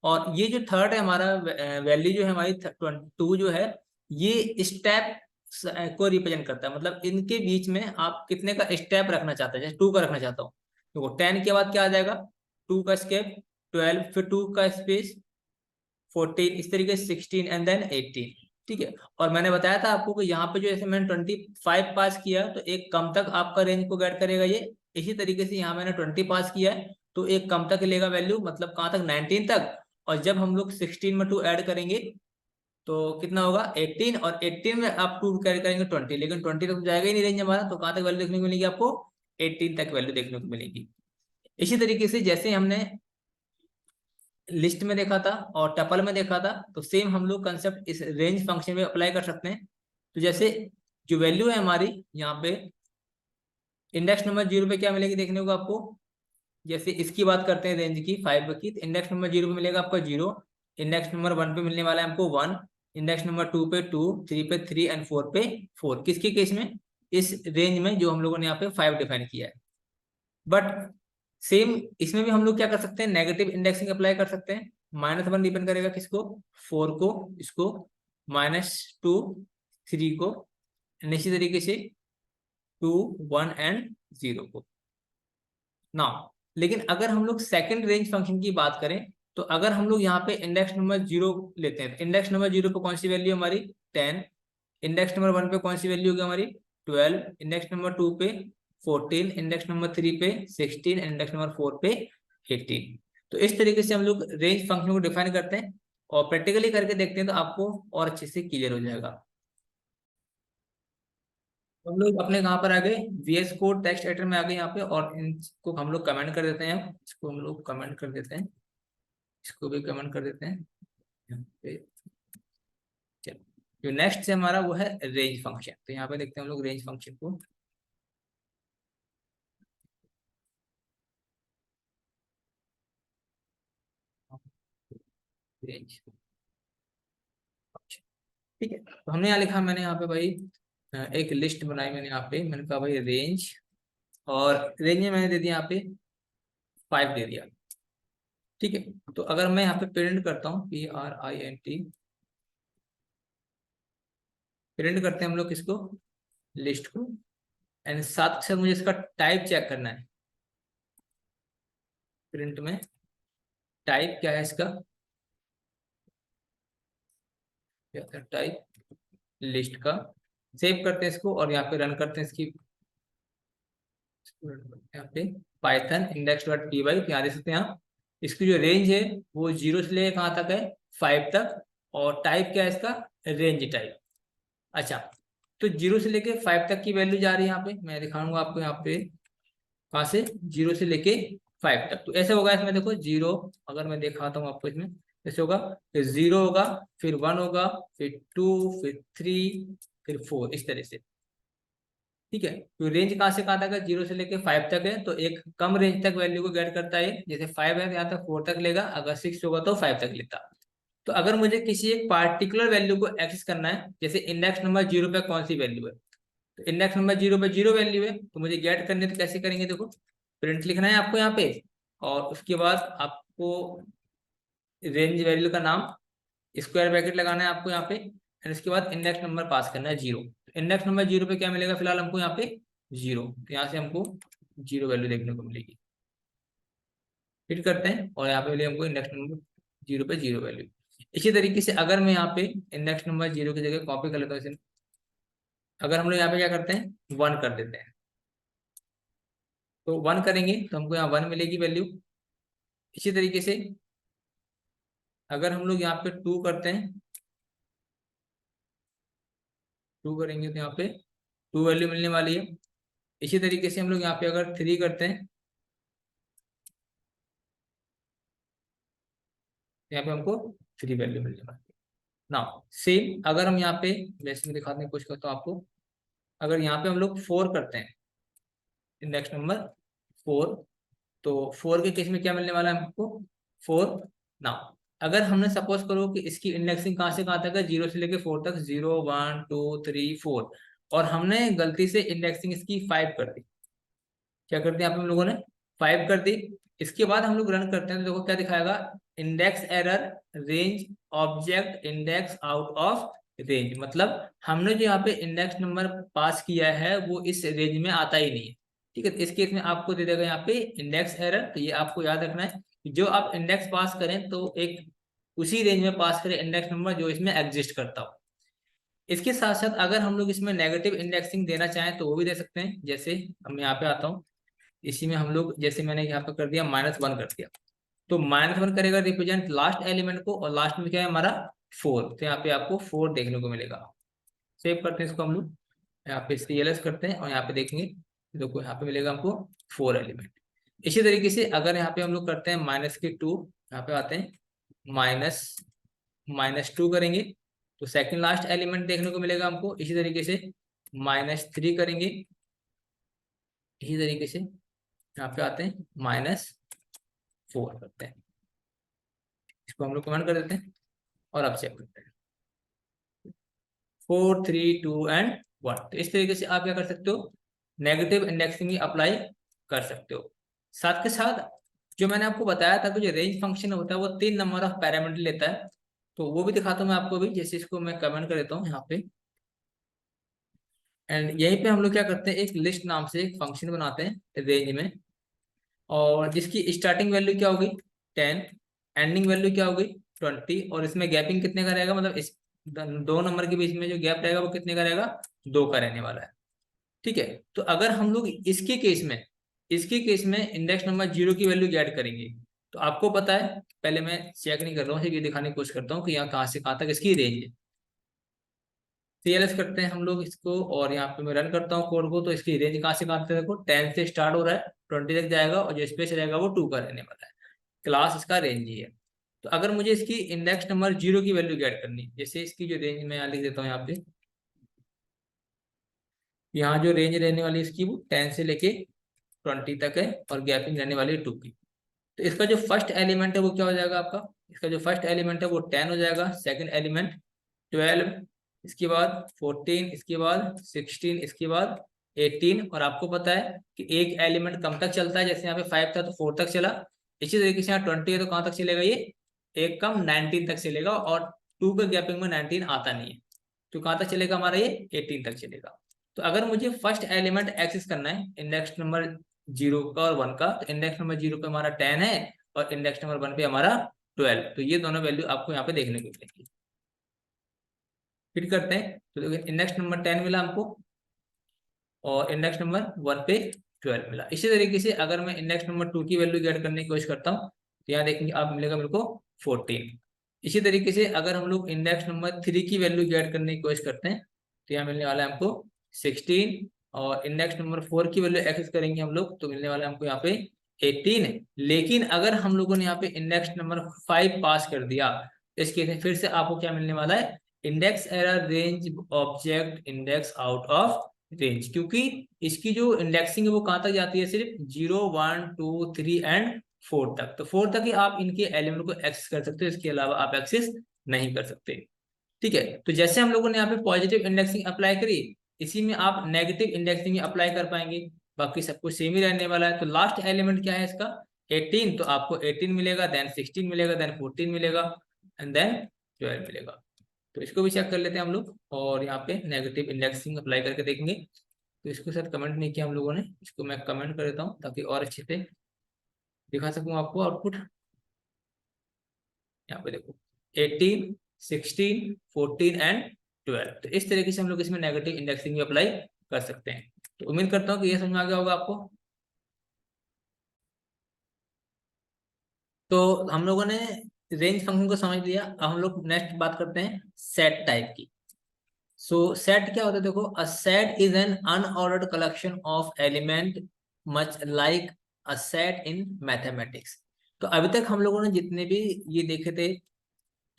और ये जो थर्ड है हमारा वैल्यू जो है हमारी 2 जो है, ये स्टेप को रिप्रेजेंट करता है, मतलब इनके बीच में आप कितने का स्टेप रखना चाहते हैं, जैसे 2 का रखना चाहता हूँ देखो 10 के बाद क्या आ जाएगा, 2 का स्टेप 12, फिर 2 का स्पेस 14, इस तरीके से 16 एंड देन 18, ठीक है। और मैंने बताया था आपको कि यहाँ पे जो जैसे मैंने 25 पास किया तो एक कम तक आपका रेंज को गाइड करेगा ये। इसी तरीके से यहाँ मैंने 20 पास किया है तो एक कम तक लेगा वैल्यू, मतलब कहाँ तक 19 तक। और जब हम लोग 16 में 2 ऐड करेंगे तो कितना होगा 18, और 18 में आप 2 कैरी करेंगे 20, लेकिन 20 तक तो जाएगा ही नहीं रेंज हमारा, तो कहाँ तक वैल्यू देखने को मिलेगी आपको 18 तक वैल्यू देखने को मिलेगी। इसी तरीके से जैसे हमने लिस्ट में देखा था और टपल में देखा था, तो सेम हम लोग कंसेप्ट इस रेंज फंक्शन में अप्लाई कर सकते हैं। तो जैसे जो वैल्यू है हमारी यहाँ पे इंडेक्स नंबर 0 पे क्या मिलेगी देखने को आपको, जैसे इसकी बात करते हैं रेंज की 5 की, तो इंडेक्स नंबर 0 पे मिलेगा आपका 0, इंडेक्स नंबर 1 पे मिलने वाला है हमको 1, इंडेक्स नंबर 2 पे 2, 3 पे 3 एंड 4 पे 4। किसके केस में, इस रेंज में जो हम लोगों ने यहाँ पे 5 डिफाइन किया है। बट सेम इसमें भी हम लोग क्या कर सकते हैं, नेगेटिव इंडेक्सिंग अप्लाई कर सकते हैं। -1 डिपेंड करेगा किसको, 4 को, इसको, -2 3 को, इसी तरीके से 2 1 एंड 0 को ना। लेकिन अगर हम लोग सेकंड रेंज फंक्शन की बात करें, तो अगर हम लोग यहाँ पे इंडेक्स नंबर 0 लेते हैं, तो इंडेक्स नंबर 0 पे कौन सी वैल्यू हमारी 10, इंडेक्स नंबर 1 पे कौन सी वैल्यू होगी हमारी 12, इंडेक्स नंबर 2 पे 14, इंडेक्स नंबर 3 पे 16, इंडेक्स नंबर 4 पे 18। तो इस तरीके से हम लोग रेंज फंक्शन को डिफाइन करते हैं और प्रैक्टिकली करके देखते हैं तो आपको और अच्छे से क्लियर हो जाएगा। हम लोग अपने कहाँ पर आ गए, VS कोड टेक्स्ट एडिटर में आ गए यहाँ पे, और इनको हम लोग कमेंट कर देते हैं। इसको हम लोग कमेंट कर देते हैं, इसको भी कमेंट कर देते हैं यहाँ पे। चलो, जो नेक्स्ट है हमारा वो है रेंज फंक्शन। तो यहाँ पे देखते हैं हम लोग रेंज फंक्शन को। रेंज फंक्शन, ठीक है। तो हमने यहाँ लिखा, मैंने यहाँ पे भाई एक लिस्ट बनाई मैंने यहाँ पे, मैंने कहा भाई रेंज, और रेंज में मैंने दे दिया यहाँ पे 5 दे दिया, ठीक है। तो अगर मैं यहाँ पे प्रिंट करता हूँ PRINT, प्रिंट करते हैं हम लोग किसको, लिस्ट को, एंड साथ के साथ मुझे इसका टाइप चेक करना है। प्रिंट में टाइप क्या है इसका, टाइप लिस्ट का। सेव करते हैं इसको और यहाँ पे रन करते हैं इसकी, यहाँ पे Python index dot P Y, यहाँ देख सकते हैं आप, इसकी जो रेंज है वो 0 से लेकर कहाँ तक है, 5 तक, और टाइप क्या है इसका, रेंज टाइप। अच्छा, तो 0 से लेके 5 तक की वैल्यू जा रही है यहाँ पे, मैं दिखाऊंगा आपको यहाँ पे कहाँ से, 0 से लेके 5 तक। तो ऐसे होगा इसमें, देखो 0, अगर मैं दिखाता हूँ आपको इसमें, ऐसे होगा, फिर 0 होगा, फिर 1 होगा, फिर 2, फिर 3, फिर 4, इस तरह से, ठीक है। तो रेंज कहाँ से कहाँ तक है, 0 से लेके 5 तक है, तो एक कम रेंज तक वैल्यू को गेट करता है। जैसे 5 है तो यहाँ तक 4 तक लेगा, अगर 6 होगा तो 5 तक लेता। तो अगर मुझे किसी एक पार्टिकुलर वैल्यू को एक्सेस करना है, जैसे इंडेक्स नंबर 0 पे कौन सी वैल्यू है, तो इंडेक्स नंबर 0 पे 0 वैल्यू है, तो मुझे गेट करनी है तो कैसे करेंगे, देखो प्रिंट लिखना है आपको यहाँ पे, और उसके बाद आपको रेंज वैल्यू का नाम स्क्वायर ब्रैकेट लगाना है आपको यहाँ पे, एंड उसके बाद इंडेक्स नंबर पास करना है 0। इंडेक्स नंबर 0 पे क्या मिलेगा फिलहाल हमको यहाँ पे 0, तो यहाँ से हमको 0 वैल्यू देखने को मिलेगी। फिर करते हैं और यहाँ पे मिलेगा हमको इंडेक्स नंबर 0 पे 0 वैल्यू। इसी तरीके से अगर मैं यहाँ पे इंडेक्स नंबर 0 की जगह कॉपी कर लेता हूँ इसे, अगर हम लोग यहाँ पे क्या करते हैं 1 कर देते हैं, तो 1 करेंगे तो हमको यहाँ 1 मिलेगी वैल्यू। इसी तरीके से अगर हम लोग यहाँ पे 2 करते हैं, 2 करेंगे तो यहाँ पे 2 वैल्यू मिलने वाली है। इसी तरीके से हम लोग यहाँ पे अगर 3 करते हैं, यहाँ पे हमको 3 वैल्यू मिलने वाली है ना। सेम अगर हम यहाँ पे, जैसे मैं दिखाने की कोशिश करता हूँ आपको, अगर यहाँ पे हम लोग 4 करते हैं, इंडेक्स नंबर 4, तो 4 के केस में क्या मिलने वाला है हमको 4 ना। अगर हमने सपोज करो कि इसकी इंडेक्सिंग कहाँ से कहाँ तक है, 0 से लेके 4 तक, 0 1 2 3 4, और हमने गलती से इंडेक्सिंग इसकी 5 कर दी, क्या कर दिया आप हम लोगों ने 5 कर दी। इसके बाद हम लोग रन करते हैं तो देखो क्या दिखाएगा, index error, range object index out of range, मतलब हमने जो यहाँ पे इंडेक्स नंबर पास किया है वो इस रेंज में आता ही नहीं है, ठीक है। तो इस केस में आपको दे देगा यहाँ पे इंडेक्स एरर। तो ये आपको याद रखना है कि जो आप इंडेक्स पास करें तो एक उसी रेंज में पास करें इंडेक्स नंबर जो इसमें एग्जिस्ट करता हो। इसके साथ साथ अगर हम लोग इसमें नेगेटिव इंडेक्सिंग देना चाहें तो वो भी दे सकते हैं। जैसे हम यहाँ पे आता हूँ, इसी में हम लोग, जैसे मैंने यहाँ पे कर दिया -1 कर दिया, तो -1 करेगा रिप्रेजेंट लास्ट एलिमेंट को, और लास्ट में क्या है हमारा 4, तो यहाँ पे आपको 4 देखने को मिलेगा। सेव करते हैं इसको हम लोग, यहाँ पे CLS करते हैं और यहाँ पे देखेंगे देखो यहाँ पे मिलेगा हमको 4 एलिमेंट। इसी तरीके से अगर यहाँ पे हम लोग करते हैं -2, यहाँ पे आते हैं -2 करेंगे तो सेकंड लास्ट एलिमेंट देखने को मिलेगा हमको। इसी तरीके से -3 करेंगे, इसी तरीके से यहाँ पे आते हैं -4 करते हैं। इसको हम लोग कमेंट कर देते हैं और अब चेक करते हैं 4 3 2 एंड 1। तो इस तरीके से आप क्या कर सकते हो, नेगेटिव इंडेक्सिंग अप्लाई कर सकते हो। साथ के साथ जो मैंने आपको बताया था कि जो रेंज फंक्शन होता है वो 3 नंबर ऑफ पैरामीटर लेता है, तो वो भी दिखाता हूँ मैं आपको भी। जैसे इसको मैं कमेंट कर देता हूँ यहाँ पे, एंड यहीं पे हम लोग क्या करते हैं, एक लिस्ट नाम से एक फंक्शन बनाते हैं रेंज में, और जिसकी स्टार्टिंग वैल्यू क्या होगी 10, एंडिंग वैल्यू क्या होगी 20, और इसमें गैपिंग कितने का रहेगा, मतलब इस दो नंबर के बीच में जो गैप रहेगा वो कितने का रहेगा, 2 का रहने वाला है। ठीक है, तो अगर हम लोग इसके केस में इंडेक्स नंबर 0 की वैल्यू ऐड करेंगे, तो आपको पता है, पहले मैं चेक नहीं कर रहा हूँ, सिर्फ ये दिखाने की कोशिश करता हूँ कि यहाँ कहाँ से कहाँ तक इसकी रेंज है। CLS करते हैं हम लोग इसको, और यहाँ पे मैं रन करता हूँ कोड को, तो इसकी रेंज कहाँ से कहाँ तक, देखो 10 से स्टार्ट हो रहा है, 20 तक जाएगा, और जो स्पेस रहेगा वो 2 का रहने वाला है। क्लास इसका रेंज ही है। तो अगर मुझे इसकी इंडेक्स नंबर 0 की वैल्यू ऐड करनी, जैसे इसकी जो रेंज मैं यहाँ लिख देता हूँ, यहाँ पे यहाँ जो रेंज रहने वाली है इसकी वो 10 से लेके 20 तक है, और गैपिंग रहने वाली है 2 की। तो इसका जो फर्स्ट एलिमेंट है वो क्या हो जाएगा आपका, इसका जो फर्स्ट एलिमेंट है वो 10 हो जाएगा, सेकंड एलिमेंट 12, इसके बाद 14, इसके बाद 16, इसके बाद 18, और आपको पता है कि एक एलिमेंट कम तक चलता है, जैसे यहाँ पे 5 था तो 4 तक चला। इसी तरीके से यहाँ 20 है तो कहाँ तक चलेगा, ये एक कम 19 तक चलेगा, और 2 के गैपिंग में 19 आता नहीं है, तो कहाँ तक चलेगा हमारा, ये 18 तक चलेगा। तो अगर मुझे फर्स्ट एलिमेंट एक्सेस करना है इंडेक्स नंबर 0 का और 1 का, तो इंडेक्स नंबर 0 पे हमारा 10 है, और इंडेक्स नंबर 1 पे हमारा 12। तो ये दोनों वैल्यू आपको यहाँ पे देखने को मिलेगी। फिर करते हैं, तो देखिए इंडेक्स नंबर 10 मिला हमको, और इंडेक्स नंबर 1 पे 12 मिला। इसी तरीके से अगर मैं इंडेक्स नंबर 2 की वैल्यू गेट करने की कोशिश करता हूँ, तो यहाँ देखेंगे आप मिलेगा मेरे को 14। इसी तरीके से अगर हम लोग इंडेक्स नंबर 3 की वैल्यू गेट करने की कोशिश करते हैं, तो यहाँ मिलने वाला है हमको 16, और इंडेक्स नंबर 4 की वैल्यू एक्सेस करेंगे हम लोग, तो मिलने वाला है हमको यहाँ पे 18 है। लेकिन अगर हम लोगों ने यहाँ पे इंडेक्स नंबर 5 पास कर दिया, इस केस में फिर से आपको क्या मिलने वाला है, index error range object index out of range, क्योंकि इसकी जो इंडेक्सिंग है वो कहाँ तक जाती है, सिर्फ 0 1 2 3 एंड 4 तक। तो 4 तक ही आप इनके एलिमेंट को एक्सेस कर सकते हो, इसके अलावा आप एक्सेस नहीं कर सकते। ठीक है, तो जैसे हम लोगों ने यहाँ पे पॉजिटिव इंडेक्सिंग अप्लाई करी, इसी में आप नेगेटिव इंडेक्सिंग अप्लाई कर पाएंगे। बाकी सब कुछ सेम ही रहने वाला है। तो लास्ट एलिमेंट क्या है इसका, 18, तो आपको 18 मिलेगा, देन 16 मिलेगा, देन 14 मिलेगा, एंड देन 12 मिलेगा। तो इसको भी चेक कर लेते हैं हम लोग, और यहाँ पे नेगेटिव इंडेक्सिंग अप्लाई करके देखेंगे। तो इसको शायद कमेंट नहीं किया हम लोगों ने, इसको मैं कमेंट कर देता हूँ ताकि और अच्छे से दिखा सकूँ आपको आउटपुट। यहाँ पे देखो 18 16 14 एंड 12। तो इस तरीके से हम लोग इसमें नेगेटिव इंडेक्सिंग भी अप्लाई कर सकते हैं। तो उम्मीद करता हूँ कि ये समझ में आ गया होगा आपको। तो हम लोगों ने रेंज फंक्शन को समझ लिया। अब हम लोग नेक्स्ट बात करते हैं सेट टाइप की। सो सेट क्या होता है, देखो a set is an unordered collection of element much like a set in mathematics. तो अभी तक हम लोगों ने जितने भी ये देखे थे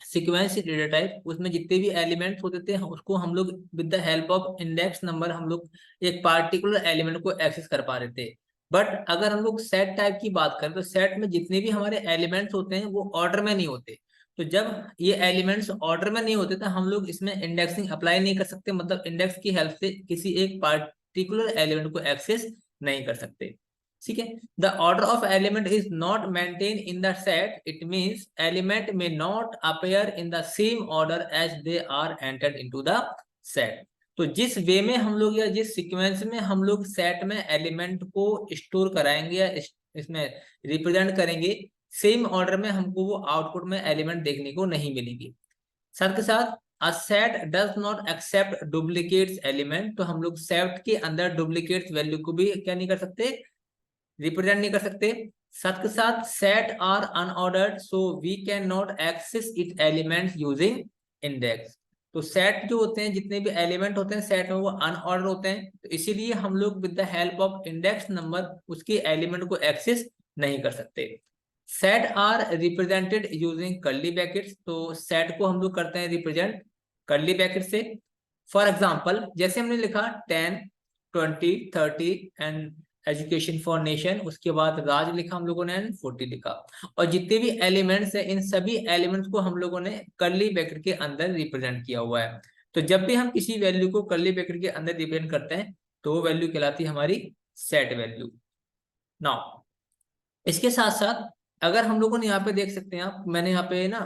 सीक्वेंस डेटा टाइप, उसमें जितने भी एलिमेंट्स होते थे उसको हम लोग with the help of index number हम लोग एक पार्टिकुलर एलिमेंट को एक्सेस कर पा रहे थे। बट अगर हम लोग सेट टाइप की बात करें, तो सेट में जितने भी हमारे एलिमेंट्स होते हैं वो ऑर्डर में नहीं होते। तो जब ये एलिमेंट्स ऑर्डर में नहीं होते तो हम लोग इसमें इंडेक्सिंग अप्लाई नहीं कर सकते, मतलब इंडेक्स की हेल्प से किसी एक पार्टिकुलर एलिमेंट को एक्सेस नहीं कर सकते। ठीक है, the order of element is not maintain in the set, it means element may not appear in the same order as they are entered into the set. तो जिस वे में हम लोग या जिस सीक्वेंस में हम लोग सेट में एलिमेंट को स्टोर कराएंगे या इसमें रिप्रेजेंट करेंगे, सेम ऑर्डर में हमको वो आउटपुट में एलिमेंट देखने को नहीं मिलेगी। साथ के साथ a set does not accept duplicates element, तो हम लोग सेट के अंदर डुप्लीकेट्स वैल्यू को भी क्या नहीं कर सकते, रिप्रेजेंट नहीं कर सकते। साथ के साथ set are unordered, so we can not access it elements using index. तो सेट जो होते हैं, जितने भी एलिमेंट होते हैं सेट में, वो अनऑर्डर होते हैं, तो इसीलिए हम लोग with the help of index number उसके एलिमेंट को एक्सेस नहीं कर सकते। Set are represented using curly brackets, तो सेट को हम लोग करते हैं रिप्रेजेंट कर्ली ब्रैकेट से। फॉर एग्जाम्पल, जैसे हमने लिखा 10, 20, 30 एंड एजुकेशन फॉर नेशन, उसके बाद राज लिखा हम लोगों ने एंड 40 लिखा, और जितने भी एलिमेंट्स है इन सभी एलिमेंट्स को हम लोगों ने कर्ली ब्रैकेट के अंदर रिप्रेजेंट किया हुआ है। तो जब भी हम किसी वैल्यू को कर्ली ब्रैकेट के अंदर रिप्रेजेंट करते हैं तो वो वैल्यू कहलाती है हमारी सेट वैल्यू। नाउ इसके साथ साथ अगर हम लोगों ने यहाँ पे देख सकते हैं आप, मैंने यहाँ पे ना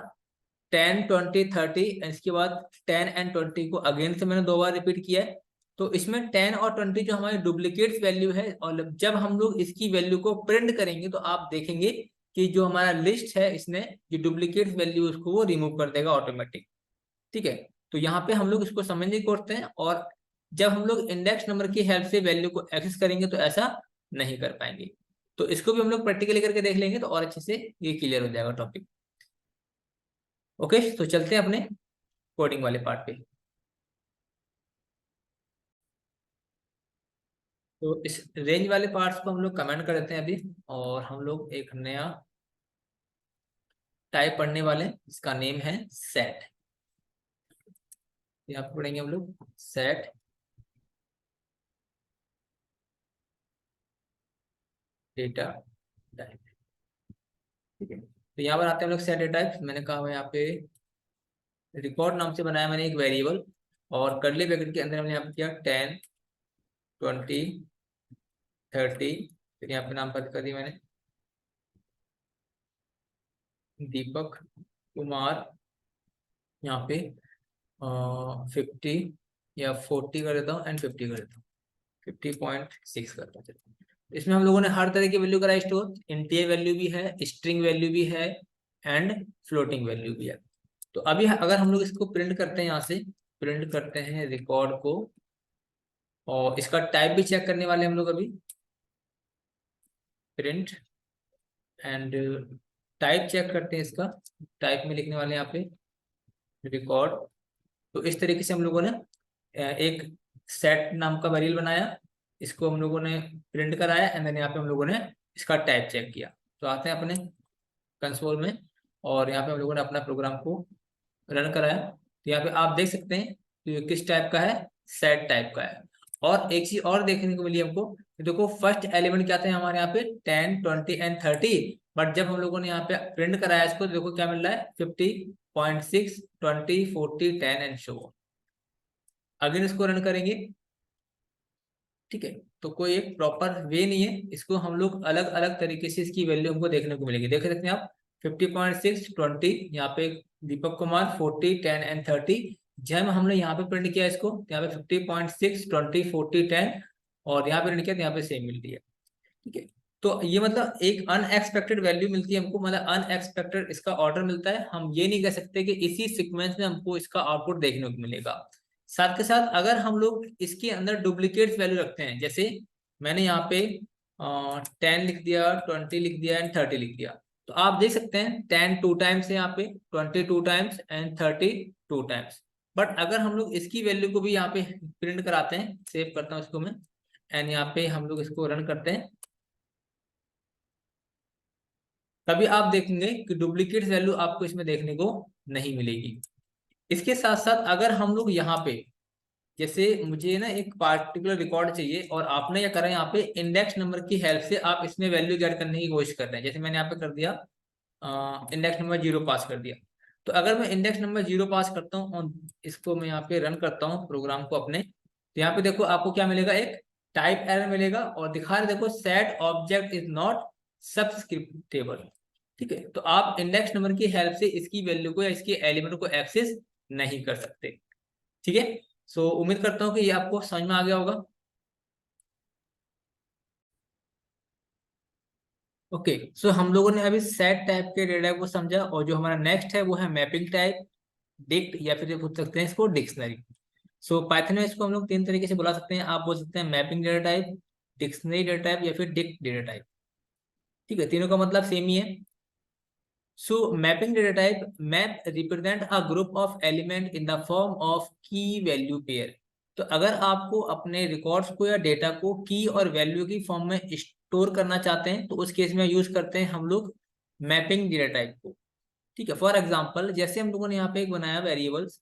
10, 20, 30 इसके बाद 10 एंड 20 को अगेन से मैंने 2 बार रिपीट किया है। तो इसमें 10 और 20 जो हमारी डुप्लीकेट वैल्यू है, और जब हम लोग इसकी वैल्यू को प्रिंट करेंगे तो आप देखेंगे कि जो हमारा लिस्ट है इसने जो डुप्लीकेट वैल्यू उसको वो रिमूव कर देगा ऑटोमेटिक। ठीक है, तो यहाँ पे हम लोग इसको समझने की करते हैं, और जब हम लोग इंडेक्स नंबर की हेल्प से वैल्यू को एक्सेस करेंगे तो ऐसा नहीं कर पाएंगे। तो इसको भी हम लोग प्रैक्टिकली करके देख लेंगे तो और अच्छे से ये क्लियर हो जाएगा टॉपिक। ओके, तो चलते हैं अपने कोडिंग वाले पार्ट पे। तो इस रेंज वाले पार्ट्स को हम लोग कमेंट कर देते हैं अभी, और हम लोग एक नया टाइप पढ़ने वाले हैं जिसका नेम है सेट। यहाँ पे पढ़ेंगे हम लोग सेट डेटा टाइप। ठीक है, तो यहाँ पर आते हैं हम लोग सेट डेटा टाइप। मैंने कहा हुआ यहाँ पे रिकॉर्ड नाम से बनाया मैंने एक वेरिएबल, और कर्ली ब्रैकेट के अंदर हमने यहाँ पे किया 10, 20, 30, फिर यहाँ पे नाम पर कर दिया मैंने दीपक कुमार, यहाँ पे 50 या 40 कर देता हूँ एंड 50 कर देता हूँ, 50.6 करता हूँ। इसमें हम लोगों ने हर तरह की वैल्यू कराई स्टोर, इंटीजर वैल्यू भी है, स्ट्रिंग वैल्यू भी है एंड फ्लोटिंग वैल्यू भी है। तो अभी अगर हम लोग इसको प्रिंट करते हैं, यहाँ से प्रिंट करते हैं रिकॉर्ड को, और इसका टाइप भी चेक करने वाले हम लोग अभी, प्रिंट एंड टाइप चेक करते हैं इसका। टाइप में लिखने वाले हैं यहाँ पे रिकॉर्ड। तो इस तरीके से हम लोगों ने एक सेट नाम का वेरिएबल बनाया, इसको हम लोगों ने प्रिंट कराया एंड देन यहाँ पे हम लोगों ने इसका टाइप चेक किया। तो आते हैं अपने कंसोल में, और यहाँ पे हम लोगों ने अपना प्रोग्राम को रन कराया। तो यहाँ पे आप देख सकते हैं तो ये किस टाइप का है, सेट टाइप का है। और एक चीज और देखने को मिली हमको, देखो फर्स्ट एलिमेंट क्या थे हमारे यहाँ पे 10, 20 एंड 30, बट जब हम लोगों ने यहाँ पे प्रिंट कराया इसको, देखो क्या मिल रहा है 50.6, 20, 40, 10 एंड शो। अगेन इसको रन करेंगे, ठीक है, तो कोई एक प्रॉपर वे नहीं है, इसको हम लोग अलग अलग तरीके से इसकी वैल्यू हमको देखने को मिलेगी। देख सकते हैं आप 50.6, 20, यहाँ पे दीपक कुमार 40, 10 एंड 30। जब हमने यहाँ पे प्रिंट किया इसको, यहाँ पे 50.6, 20, 40, 10, और यहाँ पे प्रिंट किया तो यहाँ पे सेम मिल रही है। ठीक है, तो ये मतलब एक अनएक्सपेक्टेड वैल्यू मिलती है हमको, मतलब अनएक्सपेक्टेड इसका ऑर्डर मिलता है। हम ये नहीं कह सकते कि इसी सीक्वेंस में हमको इसका आउटपुट देखने को मिलेगा। साथ के साथ अगर हम लोग इसके अंदर डुप्लीकेट वैल्यू रखते हैं, जैसे मैंने यहाँ पे 10 लिख दिया, 20 लिख दिया एंड 30 लिख दिया, तो आप देख सकते हैं 10 2 टाइम्स है यहाँ पे, 20 2 टाइम्स एंड 30 2 टाइम्स। बट अगर हम लोग इसकी वैल्यू को भी यहाँ पे प्रिंट कराते हैं, सेव करता हूँ इसको मैं, एंड यहाँ पे हम लोग इसको रन करते हैं, तभी आप देखेंगे कि डुप्लीकेट वैल्यू आपको इसमें देखने को नहीं मिलेगी। इसके साथ साथ अगर हम लोग यहाँ पे, जैसे मुझे ना एक पार्टिकुलर रिकॉर्ड चाहिए और आपने क्या करा है, यहाँ पे इंडेक्स नंबर की हेल्प से आप इसमें वैल्यू गेट करने की कोशिश कर रहे हैं। जैसे मैंने यहाँ पे कर दिया इंडेक्स नंबर 0 पास कर दिया। तो अगर मैं इंडेक्स नंबर 0 पास करता हूँ और इसको मैं यहाँ पे रन करता हूँ प्रोग्राम को अपने, तो यहाँ पे देखो आपको क्या मिलेगा, एक टाइप एरर मिलेगा और दिखा रहे देखो सेट ऑब्जेक्ट इज नॉट सब्सक्रिप्टेबल। ठीक है, तो आप इंडेक्स नंबर की हेल्प से इसकी वैल्यू को या इसके एलिमेंट को एक्सेस नहीं कर सकते। ठीक है, सो उम्मीद करता हूँ कि ये आपको समझ में आ गया होगा। ओके, सो हम लोगों ने अभी सेट टाइप के डेटा को समझा, और जो हमारा नेक्स्ट है वो है मैपिंग टाइप, डिक्ट, या फिर पूछ सकते हैं इसको डिक्शनरी। सो पाइथन में इसको हम लोग 3 तरीके से बुला सकते हैं, आप बोल सकते हैं mapping data type, dictionary data type, या फिर डिक्ट डेटा टाइप। ठीक है, तीनों का मतलब सेम ही है। So mapping data type, map represent a group of element in the form of key value pair. तो अगर आपको अपने रिकॉर्ड्स को या डेटा को की और वैल्यू की फॉर्म में स्टोर करना चाहते हैं तो उस केस में यूज करते हैं हम लोग मैपिंग डेटा टाइप को। ठीक है, फॉर एग्जांपल जैसे हम लोगों ने यहाँ पे एक बनाया वेरिएबल्स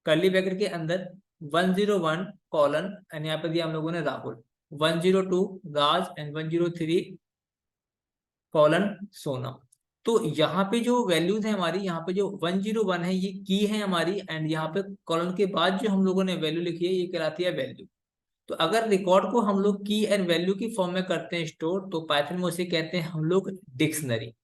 कर्ली ब्रैकेट के अंदर 101 कॉलन एंड यहाँ पे दिया हम लोगों ने राहुल, 102 राज एंड 103 कॉलन सोनम। तो यहाँ पे जो वैल्यूज है हमारी, यहाँ पे जो 101 है ये की है हमारी, एंड यहाँ पे कॉलन के बाद जो हम लोगों ने वैल्यू लिखी है ये कहलाती है वैल्यू। तो अगर रिकॉर्ड को हम लोग की एंड वैल्यू की फॉर्म में करते हैं स्टोर, तो पाइथन में उसे कहते हैं हम लोग डिक्शनरी।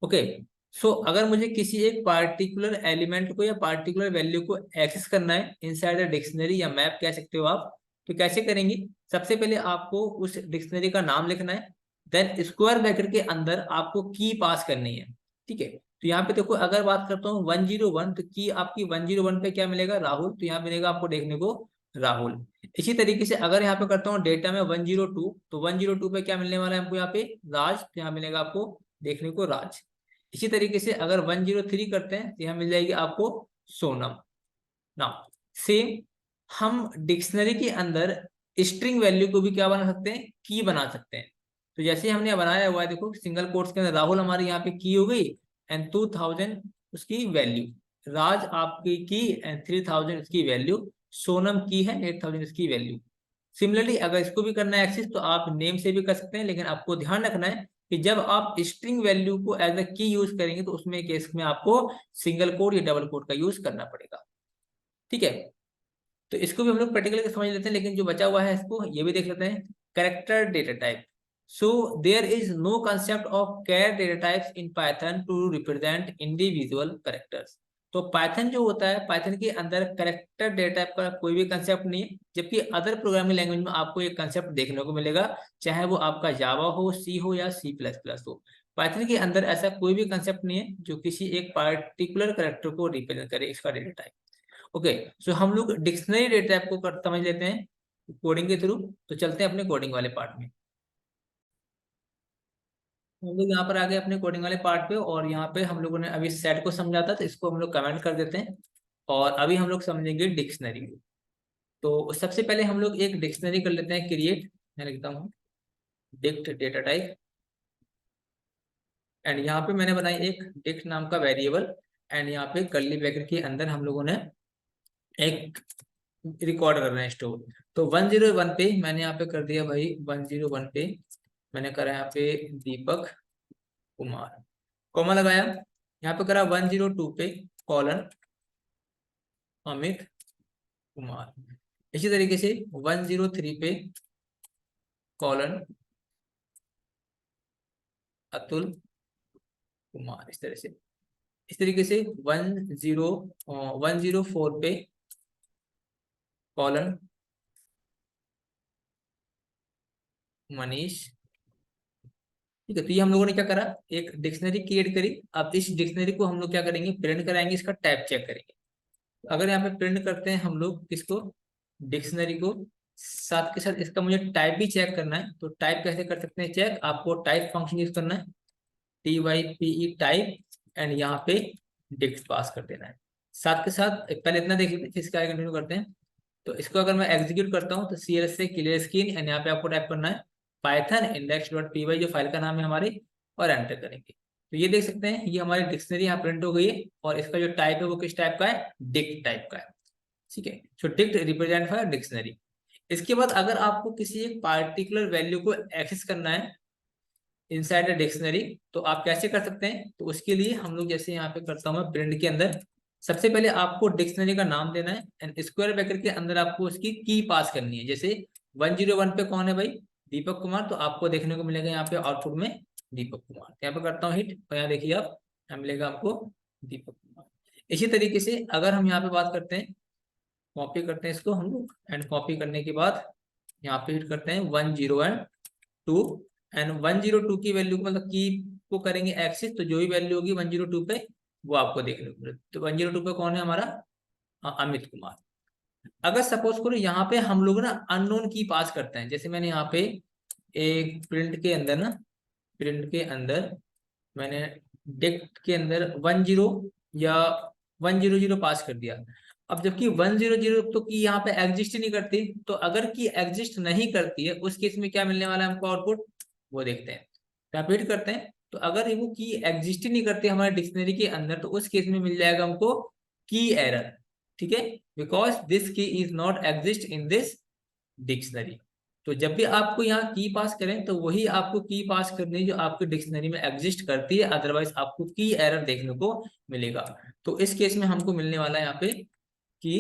ओके, सो अगर मुझे किसी एक पार्टिकुलर एलिमेंट को या पार्टिकुलर वैल्यू को एक्सेस करना है इनसाइड द डिक्शनरी या मैप कह सकते हो आप, तो कैसे करेंगे? सबसे पहले आपको उस डिक्शनरी का नाम लिखना है, देन स्क्वायर ब्रैकेट के अंदर आपको की पास करनी है। ठीक है, तो यहाँ पे देखो अगर बात करता हूँ 101, तो की आपकी 101 पे क्या मिलेगा? राहुल, तो यहाँ मिलेगा आपको देखने को राहुल। इसी तरीके से अगर यहाँ पे करता हूँ डेटा में 102, तो 102 पे क्या मिलने वाला है हमको? यहाँ पे राज, तो यहाँ मिलेगा आपको देखने को राज। इसी तरीके से अगर 103 करते हैं तो यहाँ मिल जाएगी आपको सोनम। नाउ सेम हम डिक्शनरी के अंदर स्ट्रिंग वैल्यू को भी क्या बना सकते हैं? की बना सकते हैं। तो जैसे हमने बनाया हुआ है देखो सिंगल कोट्स के अंदर राहुल हमारी यहाँ पे की हो गई एंड 2000 उसकी वैल्यू, राज आपकी की एंड 3000 उसकी वैल्यू, सोनम की है 8000 इसकी वैल्यू। सिमिलरली अगर इसको भी करना है एक्सेस तो आप नेम से भी कर सकते हैं, लेकिन आपको ध्यान रखना है कि जब आप स्ट्रिंग वैल्यू को एज अ की यूज करेंगे तो उसमें केस में आपको सिंगल कोड या डबल कोड का यूज करना पड़ेगा। ठीक है, तो इसको भी हम लोग प्रैक्टिकली समझ लेते हैं, लेकिन जो बचा हुआ है इसको ये भी देख लेते हैं। Character data type, so there is no concept of char data types in Python to represent individual characters. तो पाइथन जो होता है, पाइथन के अंदर कैरेक्टर डेटा टाइप का कोई भी कंसेप्ट नहीं है, जबकि अदर प्रोग्रामिंग लैंग्वेज में आपको एक कंसेप्ट देखने को मिलेगा, चाहे वो आपका जावा हो, सी हो या C++ हो। पाइथन के अंदर ऐसा कोई भी कंसेप्ट नहीं है जो किसी एक पार्टिकुलर कैरेक्टर को रिप्रेजेंट करे इसका डेटा टाइप। ओके, सो हम लोग डिक्शनरी डेटा टाइप को समझ लेते हैं कोडिंग के थ्रू। तो चलते हैं अपने कोडिंग वाले पार्ट में। हम लोग यहाँ पर आ गए अपने कोडिंग वाले पार्ट पे, और यहाँ पे हम लोगों ने अभी सेट को समझा था तो इसको हम लोग कमेंट कर देते हैं, और अभी हम लोग समझेंगे डिक्शनरी को। तो सबसे पहले हम लोग एक डिक्शनरी कर लेते हैं क्रिएट। मैं लिखता हूँ डिक्ट डेटा टाइप, एंड यहाँ पे मैंने बनाई एक डिक्ट नाम का वेरिएबल, एंड यहाँ पे कर्ली ब्रैकेट के अंदर हम लोगों ने एक रिकॉर्ड कर रहे हैं स्टोर। तो 101 पे मैंने यहाँ पे कर दिया भाई, 101 पे मैंने करा यहाँ पे दीपक कुमार, कॉमा लगाया। यहाँ पे करा 102 पे कॉलन अमित कुमार। इसी तरीके से 103 पे कॉलन अतुल कुमार। इस तरीके से 104 पे कॉलन मनीष। ठीक है, तो ये हम लोगों ने क्या करा, एक डिक्शनरी क्रिएट करी। अब इस डिक्शनरी को हम लोग क्या करेंगे, प्रिंट कराएंगे, इसका टाइप चेक करेंगे। अगर यहाँ पे प्रिंट करते हैं हम लोग किसको, डिक्शनरी को, साथ के साथ इसका मुझे टाइप भी चेक करना है। तो टाइप कैसे कर सकते हैं चेक, आपको टाइप फंक्शन यूज करना है, TYPE टाइप, एंड यहाँ पे डिक्स पास कर देना है। साथ के साथ पहले इतना देख लेते हैं फिर इसका आगे कंटिन्यू करते हैं। तो इसको अगर मैं एग्जीक्यूट करता हूँ तो CLS से क्लियर स्क्रीन, एंड यहाँ पे आपको टाइप करना है पाइथन index.py जो फाइल का नाम है हमारी, और एंटर करेंगे। तो ये देख सकते हैं ये हमारी डिक्शनरी यहाँ प्रिंट हो गई है, और इसका जो टाइप है वो किस टाइप का है, डिक्ट टाइप का है। ठीक है, सो डिक्ट रिप्रेजेंट फॉर डिक्शनरी। इसके बाद अगर आपको किसी एक पार्टिकुलर वैल्यू को एक्सेस करना है इनसाइड द डिक्शनरी, तो आप कैसे कर सकते हैं? तो उसके लिए हम लोग जैसे यहाँ पे करता हूँ मैं प्रिंट के अंदर, सबसे पहले आपको डिक्शनरी का नाम देना है, एंड स्क्वायर ब्रैकेट के अंदर आपको उसकी की पास करनी है। जैसे 101 पे कौन है भाई, दीपक कुमार, तो आपको देखने को मिलेगा यहाँ पे आउटपुट में दीपक कुमार। यहाँ पे करता हूँ हिट, तो यहाँ देखिए आप, यहाँ मिलेगा आपको दीपक कुमार। इसी तरीके से अगर हम यहाँ पे बात करते हैं, कॉपी करते हैं इसको हम लोग, एंड कॉपी करने के बाद यहाँ पे हिट करते हैं 102, एंड 102 की वैल्यू को मतलब की को करेंगे एक्सेस, तो जो भी वैल्यू होगी 102 पे वो आपको देखने को मिले। तो 102 पे कौन है हमारा, अमित कुमार। अगर सपोज करो यहाँ पे हम लोग ना अननोन की पास करते हैं, जैसे मैंने यहाँ पे एक प्रिंट के अंदर मैंने डिक्ट के अंदर 10 या 100 पास कर दिया। अब जबकि 100 तो की यहाँ पे एग्जिस्ट ही नहीं करती, तो अगर की एग्जिस्ट नहीं करती है उस केस में क्या मिलने वाला है हमको आउटपुट, वो देखते हैं। रिपीट करते हैं, तो अगर वो की एग्जिस्ट ही नहीं करती हमारे डिक्शनरी के अंदर, तो उस केस में मिल जाएगा हमको की एरर। ठीक है, बिकॉज दिस की is not exist in this dictionary. तो जब भी आपको यहाँ की पास करें तो वही आपको की पास करनी है जो आपकी डिक्शनरी में एग्जिस्ट करती है, अदरवाइज आपको की एरर देखने को मिलेगा। तो इस केस में हमको मिलने वाला है यहाँ पे की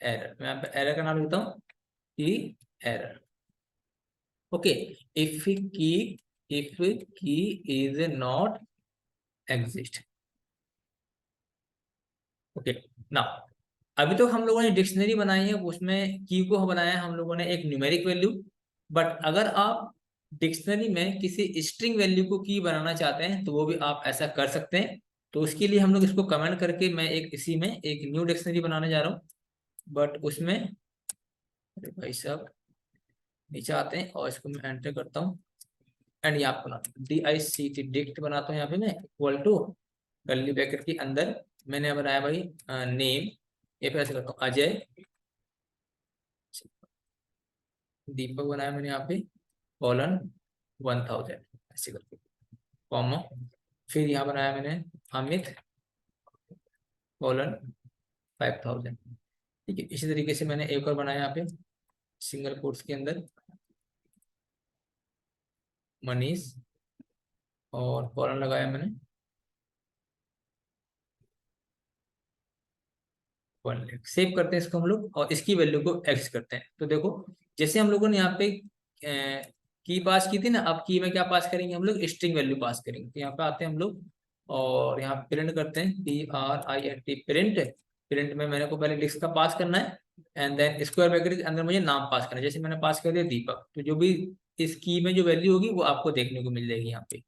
एरर। मैं यहाँ पे एरर का नाम लिखता हूँ, की एरर। ओके, इफ की is not exist. Okay, now अभी तो हम लोगों ने डिक्शनरी बनाई है, उसमें की को बनाया है हम लोगों ने एक न्यूमेरिक वैल्यू। बट अगर आप डिक्शनरी में किसी स्ट्रिंग वैल्यू को की बनाना चाहते हैं तो वो भी आप ऐसा कर सकते हैं। तो उसके लिए हम लोग इसको कमेंट करके मैं एक इसी में एक न्यू डिक्शनरी बनाने जा रहा हूँ। बट उसमें अरे भाई साहब नीचे आते हैं और इसको मैं एंटर करता हूँ एंड यहाँ पर DICT डिक्ट बनाता हूँ। यहाँ पे मैं इक्वल टू कर्ली ब्रैकेट के अंदर मैंने बनाया भाई नेम, ये पे ऐसे करता हूँ अजय दीपक बनाया मैंने यहाँ पे कॉलन 1000 ऐसे करके कॉमा। फिर यहाँ बनाया मैंने अमित कॉलन 5000। ठीक है, इसी तरीके से मैंने एक और बनाया यहाँ पे सिंगल कोट्स के अंदर मनीष और कॉलन लगाया मैंने 1 लाख। सेव करते हैं इसको हम लोग और इसकी वैल्यू को एक्स करते हैं। तो देखो जैसे हम लोगों ने यहाँ पे की पास की थी ना, अब की में क्या पास करेंगे हम लोग, स्ट्रिंग वैल्यू पास करेंगे। तो यहाँ पे आते हैं हम लोग और यहाँ प्रिंट करते हैं PRINT प्रिंट। प्रिंट में मैंने को पहले लिस्ट का पास करना है एंड देन स्क्वायर ब्रैकेट के अंदर मुझे नाम पास करना है। जैसे मैंने पास कर दिया दीपक, तो जो भी इस की में जो वैल्यू होगी वो आपको देखने को मिल जाएगी यहाँ पे।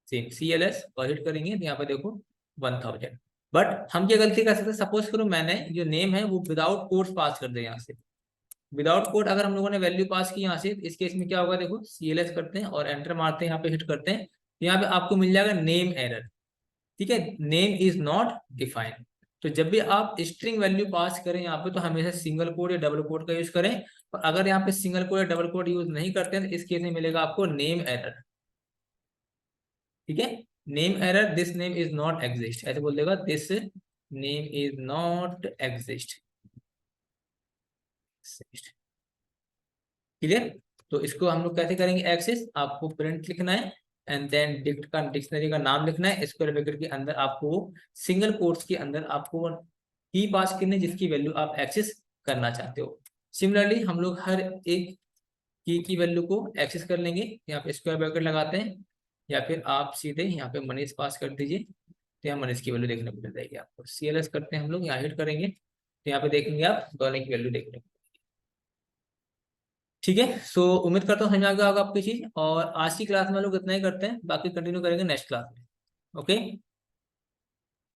सेम CLS और हिट करेंगे तो यहाँ पे देखो 1000। बट हम क्या गलती कर सकते हैं, सपोज करो मैंने जो नेम है वो विदाउट कोट्स पास कर दे यहाँ से। विदाउट कोट अगर हम लोगों ने वैल्यू पास की यहाँ से, इस केस में क्या होगा देखो CLS करते हैं और एंटर मारते हैं, यहाँ पे हिट करते हैं तो यहाँ पे आपको मिल जाएगा नेम एरर। ठीक है, नेम इज नॉट डिफाइंड। तो जब भी आप स्ट्रिंग वैल्यू पास करें यहाँ पे तो हमेशा सिंगल कोड या डबल कोड का यूज करें। और अगर यहाँ पे सिंगल कोड या डबल कोड यूज नहीं करते हैं तो इस केस में मिलेगा आपको नेम एरर। ठीक है, name error, this name is not exist, ऐसे बोल देगा this name is not exist. Clear. तो इसको हम लोग कैसे करेंगे एक्सेस, आपको प्रिंट लिखना है एंड देन डिक्ट का डिक्शनरी का नाम लिखना है, स्क्वायर ब्रैकेट के अंदर आपको सिंगल कोट्स के अंदर आपको की पास करनी है जिसकी वैल्यू आप एक्सेस करना चाहते हो। सिमिलरली हम लोग हर एक की वैल्यू को एक्सेस कर लेंगे। यहाँ पे स्क्वायर ब्रैकेट लगाते हैं या फिर आप सीधे यहाँ पे मनीष पास कर दीजिए तो यहाँ मनीष की वैल्यू देखने को मिल जाएगी। आपको CLS करते हैं हम लोग, यहाँ हिट करेंगे तो यहाँ पे देखेंगे आप दोनों की वैल्यू देखने को। ठीक है, सो उम्मीद करता हूँ समझ आ गया होगा आपकी चीज। और आज की क्लास में लोग इतना ही करते हैं, बाकी कंटिन्यू करेंगे नेक्स्ट क्लास में। ओके।